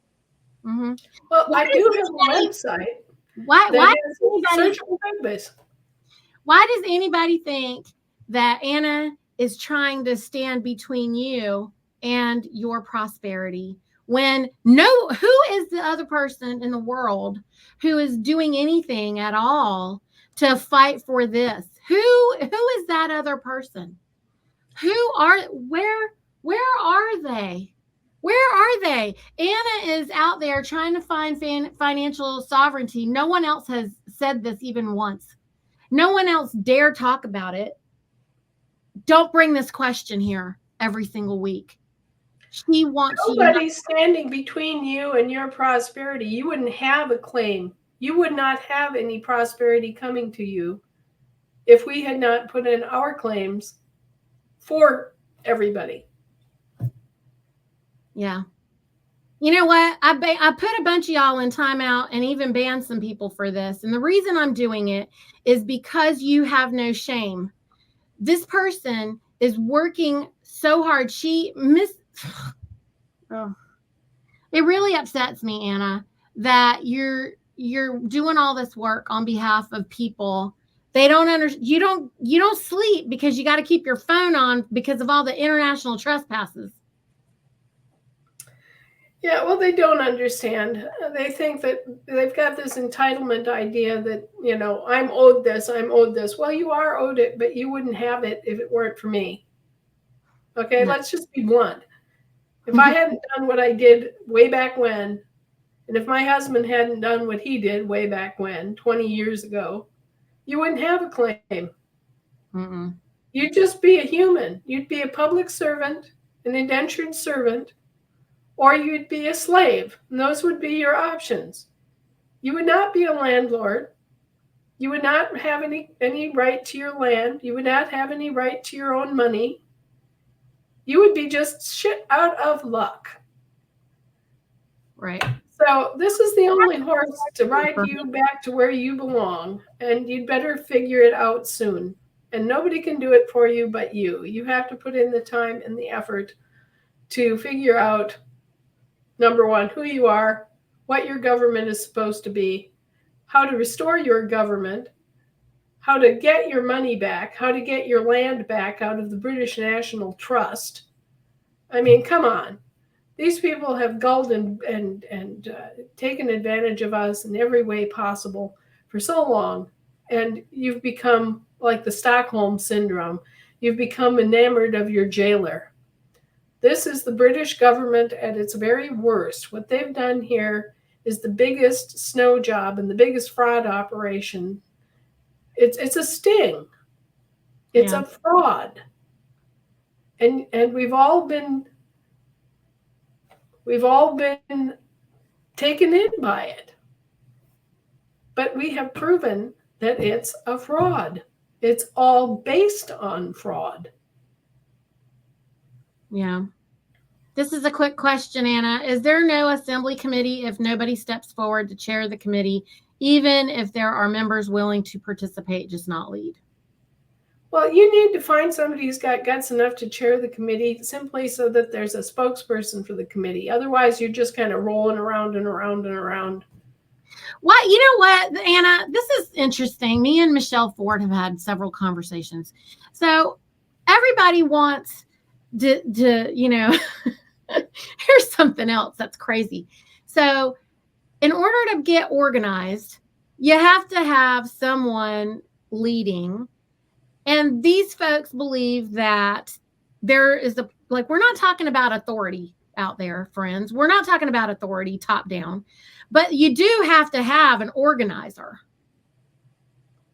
Mm-hmm. Well, I do have a website. Why does anybody think that Anna is trying to stand between you and your prosperity when who is the other person in the world who is doing anything at all to fight for this? Who is that other person? Where are they? Where are they? Anna is out there trying to find financial sovereignty. No one else has said this even once. No one else dare talk about it. Don't bring this question here every single week. She wants Nobody's standing between you and your prosperity. You wouldn't have a claim. You would not have any prosperity coming to you if we had not put in our claims for everybody. Yeah. You know what? I put a bunch of y'all in timeout and even banned some people for this. And the reason I'm doing it is because you have no shame. This person is working so hard. It really upsets me, Anna, that you're doing all this work on behalf of people. They don't understand. You don't sleep because you got to keep your phone on because of all the international trespasses. Yeah, well, they don't understand. They think that they've got this entitlement idea that, I'm owed this, I'm owed this. Well, you are owed it, but you wouldn't have it if it weren't for me. Okay, no. Let's just be blunt. If I hadn't done what I did way back when, and if my husband hadn't done what he did way back when, 20 years ago, you wouldn't have a claim. Mm-mm. You'd just be a human. You'd be a public servant, an indentured servant, or you'd be a slave. And those would be your options. You would not be a landlord. You would not have any right to your land. You would not have any right to your own money. You would be just shit out of luck. Right. So this is the only horse to ride you back to where you belong, and you'd better figure it out soon. And nobody can do it for you but you. You have to put in the time and the effort to figure out, number one, who you are, what your government is supposed to be, how to restore your government, how to get your money back, how to get your land back out of the British National Trust. I mean, come on. These people have gulled and taken advantage of us in every way possible for so long. And you've become like the Stockholm Syndrome. You've become enamored of your jailer. This is the British government at its very worst. What they've done here is the biggest snow job and the biggest fraud operation. It's a sting. It's a fraud. And we've all been taken in by it. But we have proven that it's a fraud. It's all based on fraud. Yeah. This is a quick question, Anna. Is there no assembly committee if nobody steps forward to chair the committee, even if there are members willing to participate, just not lead? Well, you need to find somebody who's got guts enough to chair the committee simply so that there's a spokesperson for the committee. Otherwise, you're just kind of rolling around and around and around. Well, you know what, Anna, this is interesting. Me and Michelle Ford have had several conversations. So everybody wants to here's something else that's crazy. So in order to get organized, you have to have someone leading. And these folks believe that there is we're not talking about authority out there, friends. We're not talking about authority top down, but you do have to have an organizer.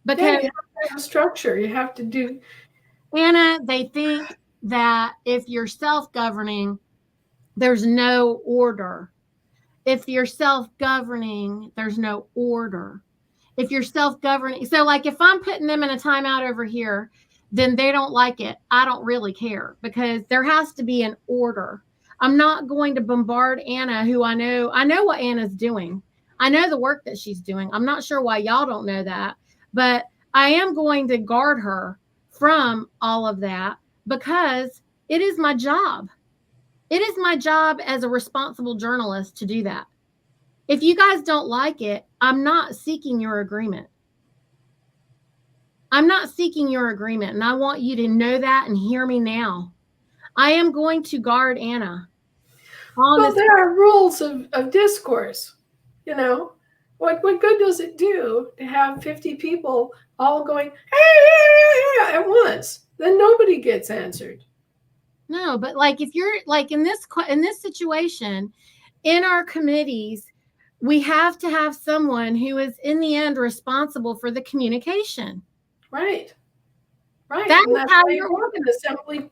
Because you have to have a structure. You have to do. Anna, they think that if you're self-governing, there's no order. If you're self-governing, there's no order. If you're self-governing, so like if I'm putting them in a timeout over here, then they don't like it. I don't really care because there has to be an order. I'm not going to bombard Anna, who I know what Anna's doing. I know the work that she's doing. I'm not sure why y'all don't know that, but I am going to guard her from all of that because it is my job. It is my job as a responsible journalist to do that. If you guys don't like it, I'm not seeking your agreement. I'm not seeking your agreement, and I want you to know that and hear me now. I am going to guard Anna. Well, there are rules of discourse. You know, what good does it do to have 50 people all going hey, at once? Then nobody gets answered. No, but like if you're like in this situation, in our committees, we have to have someone who is in the end responsible for the communication. Right. That's how you're an assembly.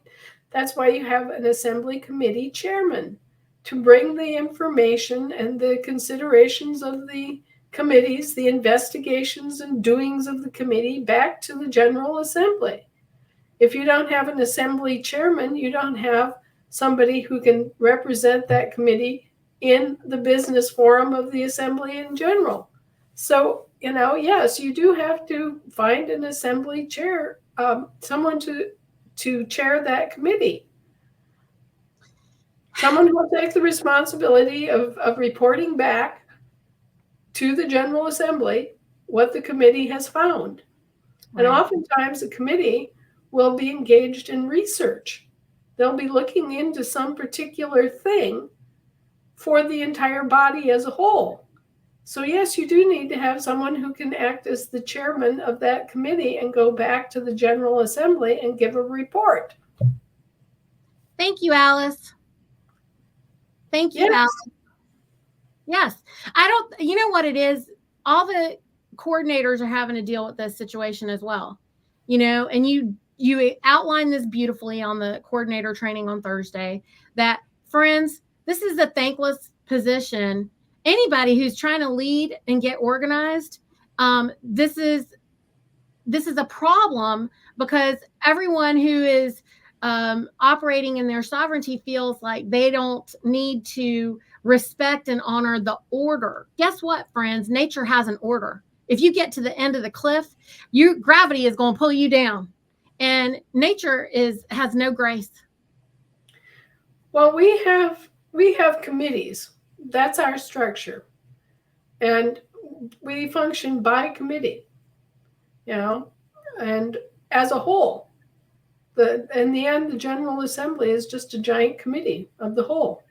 That's why you have an assembly committee chairman to bring the information and the considerations of the committees, the investigations and doings of the committee back to the General Assembly. If you don't have an assembly chairman, you don't have somebody who can represent that committee in the business forum of the assembly in general. So, yes, you do have to find an assembly chair, someone to chair that committee. Someone who will take the responsibility of reporting back to the General Assembly what the committee has found. Right. And oftentimes the committee will be engaged in research. They'll be looking into some particular thing for the entire body as a whole. So yes, you do need to have someone who can act as the chairman of that committee and go back to the General Assembly and give a report. Thank you, Alice. Thank you, Alice. Yes. You know what it is? All the coordinators are having to deal with this situation as well. And you you outline this beautifully on the coordinator training on Thursday, that, friends, this is a thankless position. Anybody who's trying to lead and get organized, this is a problem, because everyone who is operating in their sovereignty feels like they don't need to respect and honor the order. Guess what, friends? Nature has an order. If you get to the end of the cliff, gravity is going to pull you down, and nature has no grace. Well, we have committees. That's our structure, and we function by committee, and as a whole. In the end, the General Assembly is just a giant committee of the whole.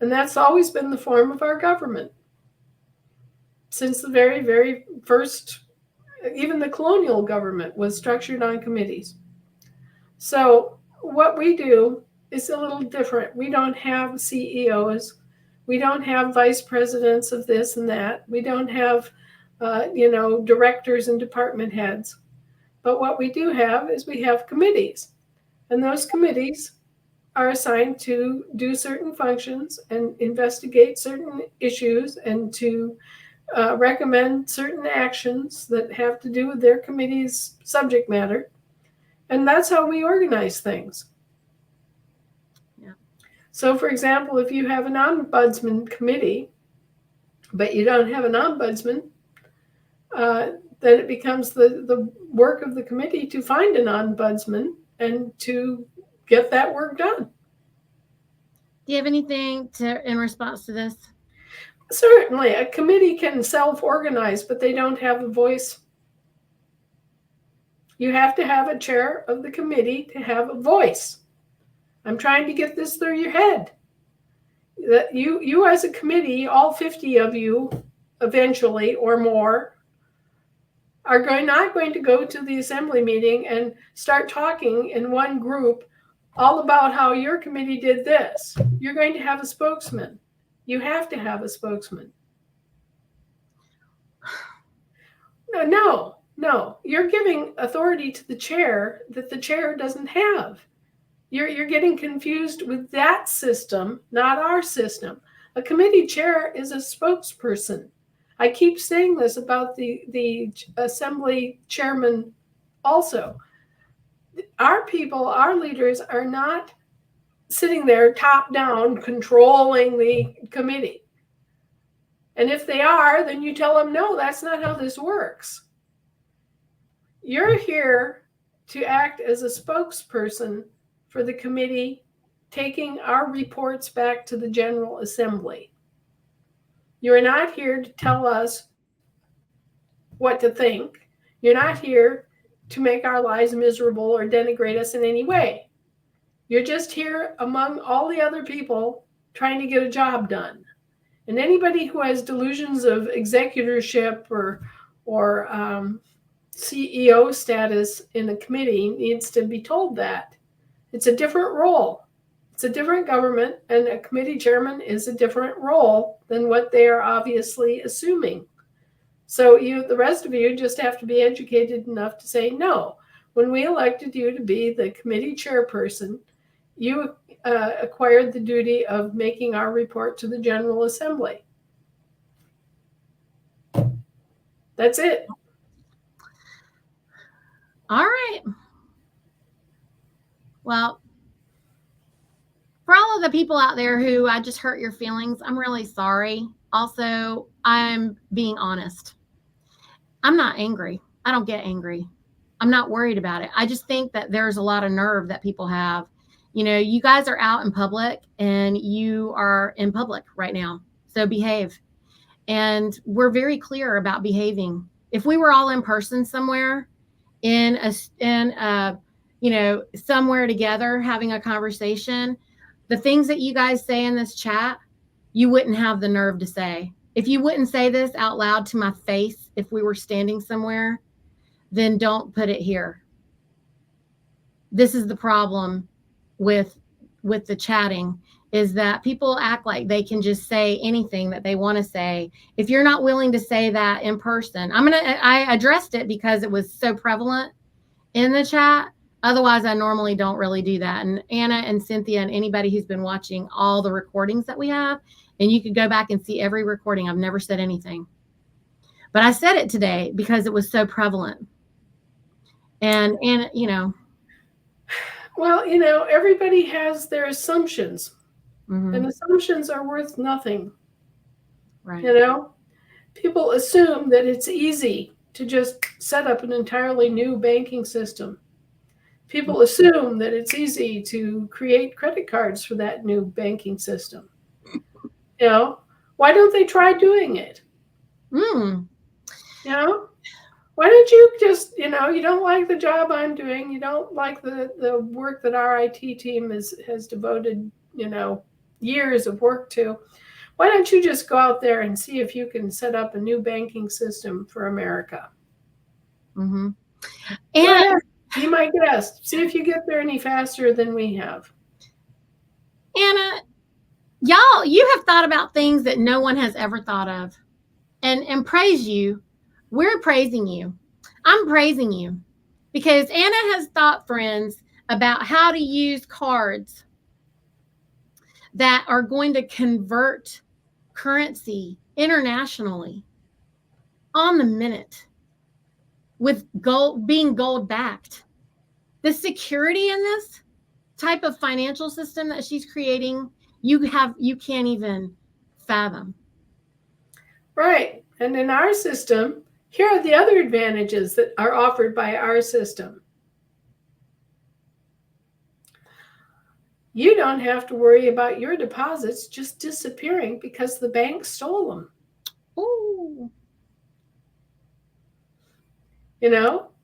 And that's always been the form of our government. Since the very, very first, even the colonial government was structured on committees. So what we do is a little different. We don't have CEOs. We don't have vice presidents of this and that. We don't have, directors and department heads. But what we do have is we have committees, and those committees are assigned to do certain functions and investigate certain issues and to recommend certain actions that have to do with their committee's subject matter. And that's how we organize things. Yeah. So, for example, if you have an ombudsman committee, but you don't have an ombudsman, then it becomes the work of the committee to find an ombudsman and to get that work done. Do you have anything in response to this? Certainly, a committee can self-organize, but they don't have a voice. You have to have a chair of the committee to have a voice. I'm trying to get this through your head. That you as a committee, all 50 of you, eventually or more, are not going to go to the assembly meeting and start talking in one group all about how your committee did this. You're going to have a spokesman. You have to have a spokesman. No. You're giving authority to the chair that the chair doesn't have. You're getting confused with that system, not our system. A committee chair is a spokesperson. I keep saying this about the assembly chairman also. Our people, our leaders are not sitting there top down controlling the committee. And if they are, then you tell them, no, that's not how this works. You're here to act as a spokesperson for the committee, taking our reports back to the General Assembly. You're not here to tell us what to think. You're not here to make our lives miserable or denigrate us in any way. You're just here among all the other people trying to get a job done. And anybody who has delusions of executorship or CEO status in a committee needs to be told that. It's a different role. It's a different government, and a committee chairman is a different role than what they are obviously assuming. So the rest of you just have to be educated enough to say, no, when we elected you to be the committee chairperson, you acquired the duty of making our report to the General Assembly. That's it. All right. Well, for all of the people out there who I just hurt your feelings, I'm really sorry. Also, I'm being honest. I'm not angry. I don't get angry. I'm not worried about it. I just think that there's a lot of nerve that people have. You guys are out in public, and you are in public right now. So behave. And we're very clear about behaving. If we were all in person somewhere somewhere together having a conversation, the things that you guys say in this chat, you wouldn't have the nerve to say. If you wouldn't say this out loud to my face, if we were standing somewhere, then don't put it here. This is the problem with the chatting, is that people act like they can just say anything that they want to say. If you're not willing to say that in person, I addressed it because it was so prevalent in the chat. Otherwise, I normally don't really do that. And Anna and Cynthia and anybody who's been watching all the recordings that we have, and you could go back and see every recording. I've never said anything. But I said it today because it was so prevalent. And you know. Well, everybody has their assumptions. Mm-hmm. And assumptions are worth nothing. Right. People assume that it's easy to just set up an entirely new banking system. People assume that it's easy to create credit cards for that new banking system. Why don't they try doing it? Why don't you just, you don't like the job I'm doing, you don't like the work that our IT team has devoted, years of work to. Why don't you just go out there and see if you can set up a new banking system for America? Mm-hmm. And be my guest. See if you get there any faster than we have. Anna, y'all, you have thought about things that no one has ever thought of. And praise you. We're praising you. I'm praising you because Anna has thought, friends, about how to use cards that are going to convert currency internationally on the minute with gold, being gold backed. The security in this type of financial system that she's creating, you can't even fathom. Right. And in our system, here are the other advantages that are offered by our system. You don't have to worry about your deposits just disappearing because the bank stole them. Ooh.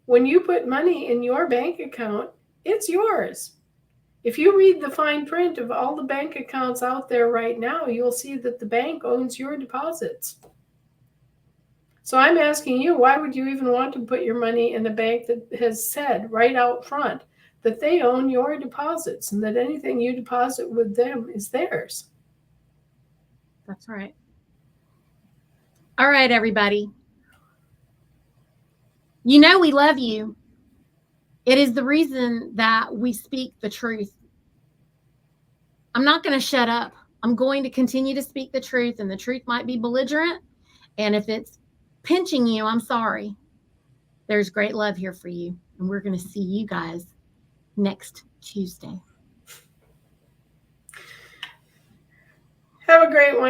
When you put money in your bank account, it's yours. If you read the fine print of all the bank accounts out there right now, you'll see that the bank owns your deposits. So I'm asking you, why would you even want to put your money in a bank that has said right out front that they own your deposits and that anything you deposit with them is theirs? That's right. All right, everybody. We love you. It is the reason that we speak the truth. I'm not going to shut up. I'm going to continue to speak the truth, and the truth might be belligerent. And if it's pinching you, I'm sorry. There's great love here for you. And we're going to see you guys next Tuesday. Have a great one.